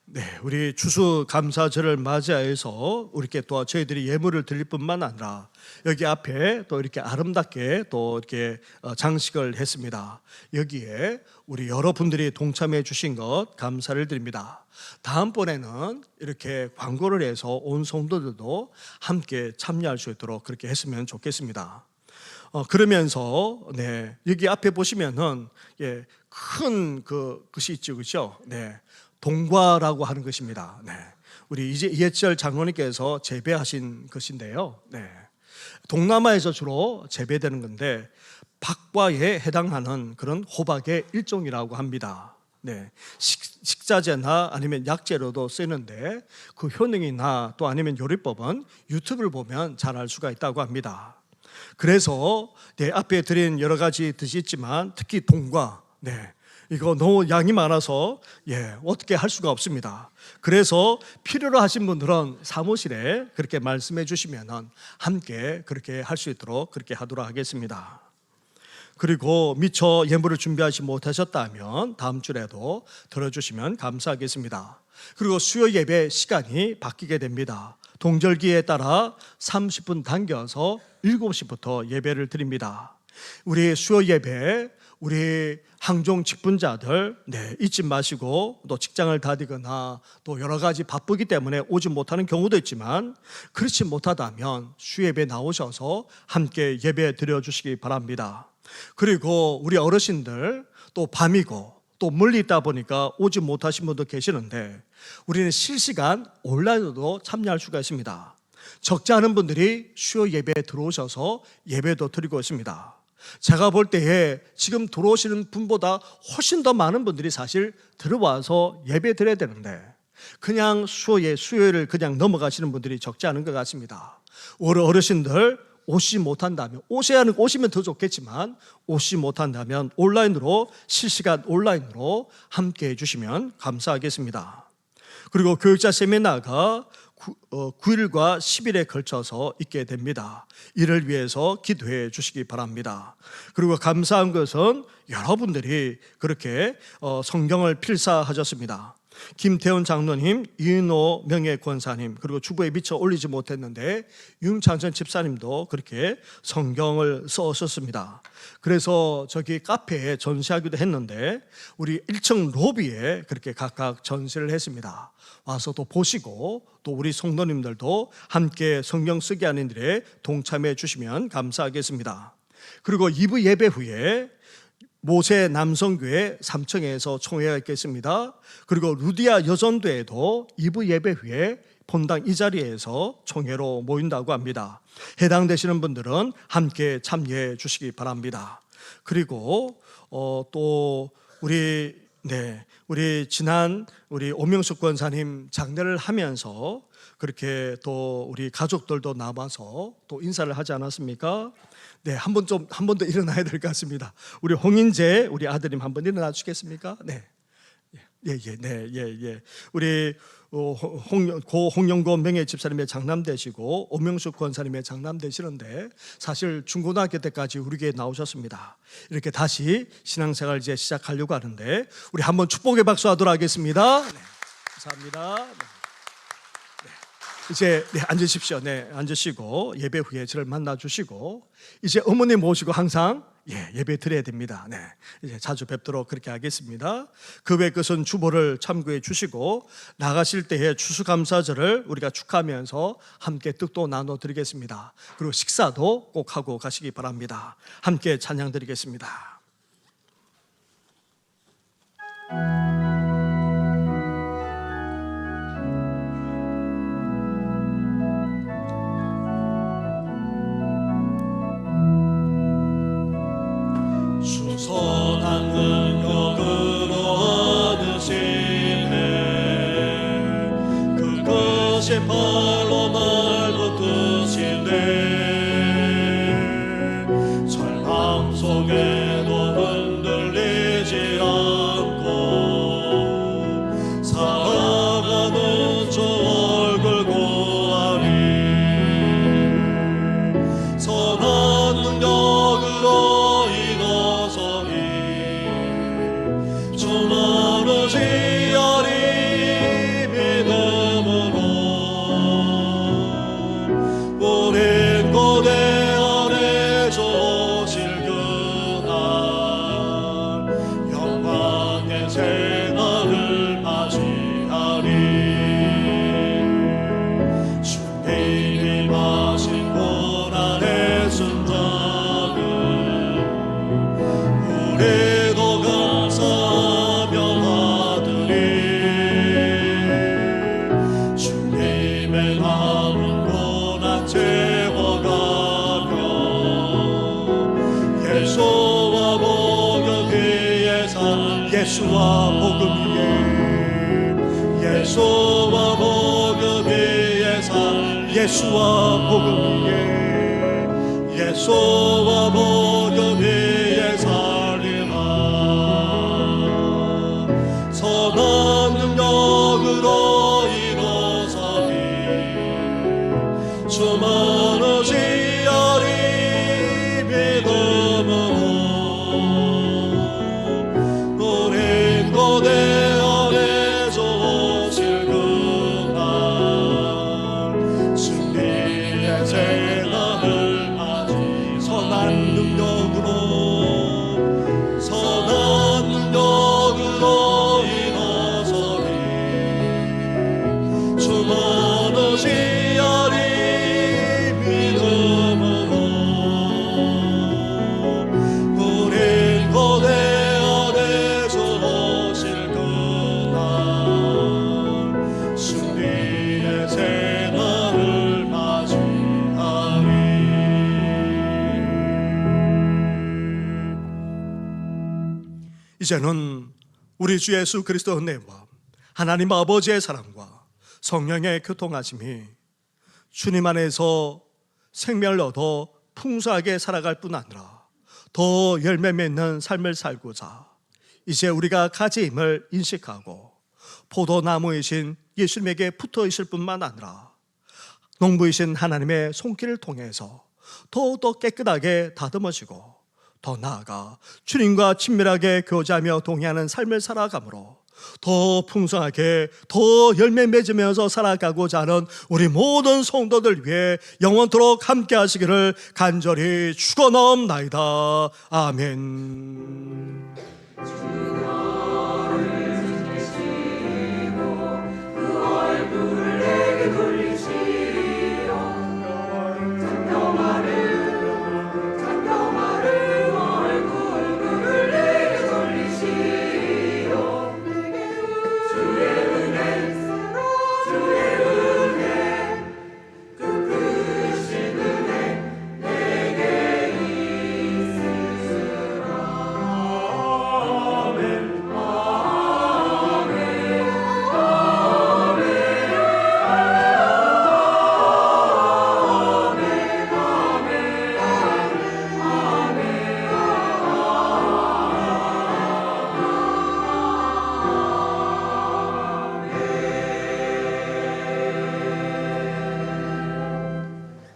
S1: 네, 우리 추수감사절을 맞이해서 우리께 또 저희들이 예물을 드릴 뿐만 아니라 여기 앞에 또 이렇게 아름답게 또 이렇게 장식을 했습니다. 여기에 우리 여러분들이 동참해 주신 것 감사를 드립니다. 다음번에는 이렇게 광고를 해서 온 성도들도 함께 참여할 수 있도록 그렇게 했으면 좋겠습니다. 그러면서 여기 앞에 보시면은 큰 것이 있죠, 그렇죠? 동과라고 하는 것입니다. 우리 이해철 장로님께서 재배하신 것인데요. 동남아에서 주로 재배되는 건데 박과에 해당하는 그런 호박의 일종이라고 합니다. 식자재나 아니면 약재로도 쓰이는데 그 효능이나 또 아니면 요리법은 유튜브를 보면 잘 알 수가 있다고 합니다. 그래서 앞에 드린 여러 가지 뜻이 있지만 특히 동과 이거 너무 양이 많아서 어떻게 할 수가 없습니다. 그래서 필요로 하신 분들은 사무실에 그렇게 말씀해 주시면 함께 그렇게 할 수 있도록 그렇게 하도록 하겠습니다. 그리고 미처 예물을 준비하지 못하셨다면 다음 주에도 들어주시면 감사하겠습니다. 그리고 수요 예배 시간이 바뀌게 됩니다. 동절기에 따라 30분 당겨서 7시부터 예배를 드립니다. 우리 수요 예배, 우리 항종 직분자들 잊지 마시고 또 직장을 다니거나 또 여러 가지 바쁘기 때문에 오지 못하는 경우도 있지만 그렇지 못하다면 수예배 나오셔서 함께 예배 드려주시기 바랍니다. 그리고 우리 어르신들 또 밤이고 또 멀리 있다 보니까 오지 못하신 분도 계시는데 우리는 실시간 온라인으로도 참여할 수가 있습니다. 적지 않은 분들이 수요 예배에 들어오셔서 예배도 드리고 있습니다. 제가 볼 때에 지금 들어오시는 분보다 훨씬 더 많은 분들이 사실 들어와서 예배 드려야 되는데 그냥 수요일을 그냥 넘어가시는 분들이 적지 않은 것 같습니다. 어르신들 오시지 못한다면 오시면 더 좋겠지만 오시지 못한다면 온라인으로 실시간 온라인으로 함께 해주시면 감사하겠습니다. 그리고 교육자 세미나가 9일과 10일에 걸쳐서 있게 됩니다. 이를 위해서 기도해 주시기 바랍니다. 그리고 감사한 것은 여러분들이 그렇게 성경을 필사하셨습니다. 김태훈 장로님, 이은호 명예권사님, 그리고 주보에 미처 올리지 못했는데 윤창선 집사님도 그렇게 성경을 써셨습니다. 그래서 저기 카페에 전시하기도 했는데 우리 1층 로비에 그렇게 각각 전시를 했습니다. 와서 또 보시고 또 우리 성도님들도 함께 성경 쓰기 하는 일에 동참해 주시면 감사하겠습니다. 그리고 2부 예배 후에 모세 남성교회 3층에서 총회가 있겠습니다. 그리고 루디아 여전도에도 2부 예배 후에 본당 이 자리에서 총회로 모인다고 합니다. 해당되시는 분들은 함께 참여해 주시기 바랍니다. 그리고 또 우리 지난 우리 오명숙 권사님 장례를 하면서 그렇게 또 우리 가족들도 남아서 또 인사를 하지 않았습니까? 네, 한 번 더 일어나야 될 것 같습니다. 우리 홍인재 우리 아드님 한 번 일어나 주시겠습니까? 네, 예. 우리 고 홍영고 명예 집사님의 장남 되시고 오명숙 권사님의 장남 되시는데 사실 중고등학교 때까지 우리 교회에 나오셨습니다. 이렇게 다시 신앙생활 이제 시작하려고 하는데 우리 한번 축복의 박수하도록 하겠습니다. 네, 감사합니다. 네. 이제 앉으십시오. 네, 앉으시고 예배 후에 저를 만나 주시고 이제 어머님 모시고 항상 예배 드려야 됩니다. 네, 이제 자주 뵙도록 그렇게 하겠습니다. 그 외 것은 주보를 참고해 주시고 나가실 때에 추수감사절을 우리가 축하하면서 함께 뜻도 나눠 드리겠습니다. 그리고 식사도 꼭 하고 가시기 바랍니다. 함께 찬양 드리겠습니다.
S5: 선한 능력으로 얻으시네 그것이 발로 날고 뜨시네 절망 속에도 흔들리지 않고 살아가는 저 얼굴 고하리 선한 능력으로 주만을 지어리 믿음으로 우린 고대 안에 오실 그날 영광의 생활을 맞이하리 주님이 마신 고난의 순장을 우리도 감사하며 받으리 주님의 남은 고난 채워가며 예수와 복음 위에 살 예수와 복음 위에 예수와 복음 위에 살 예수와 복음 위에 예수와 복음 위에 살리라 선한 능력으로 일어서리 주만을 지어리 믿음으로 우린 고대 안에 오실 그날 승리의 생각을 맞이 선한 능력으로 일어서리 주만을 지어리 믿음으로 우린 고대 안에 오실 그날 승리의 새날을 맞이하리
S1: 이제는 우리 주 예수 그리스도 은혜와 하나님 아버지의 사랑과 성령의 교통하심이 주님 안에서 생명을 얻어 풍성하게 살아갈 뿐 아니라 더 열매 맺는 삶을 살고자 이제 우리가 가지임을 인식하고 포도나무이신 예수님에게 붙어 있을 뿐만 아니라 농부이신 하나님의 손길을 통해서 더욱더 깨끗하게 다듬어지고 더 나아가 주님과 친밀하게 교제하며 동행하는 삶을 살아감으로 더 풍성하게 더 열매 맺으면서 살아가고자 하는 우리 모든 성도들 위해 영원토록 함께 하시기를 간절히 축원하옵나이다. 아멘.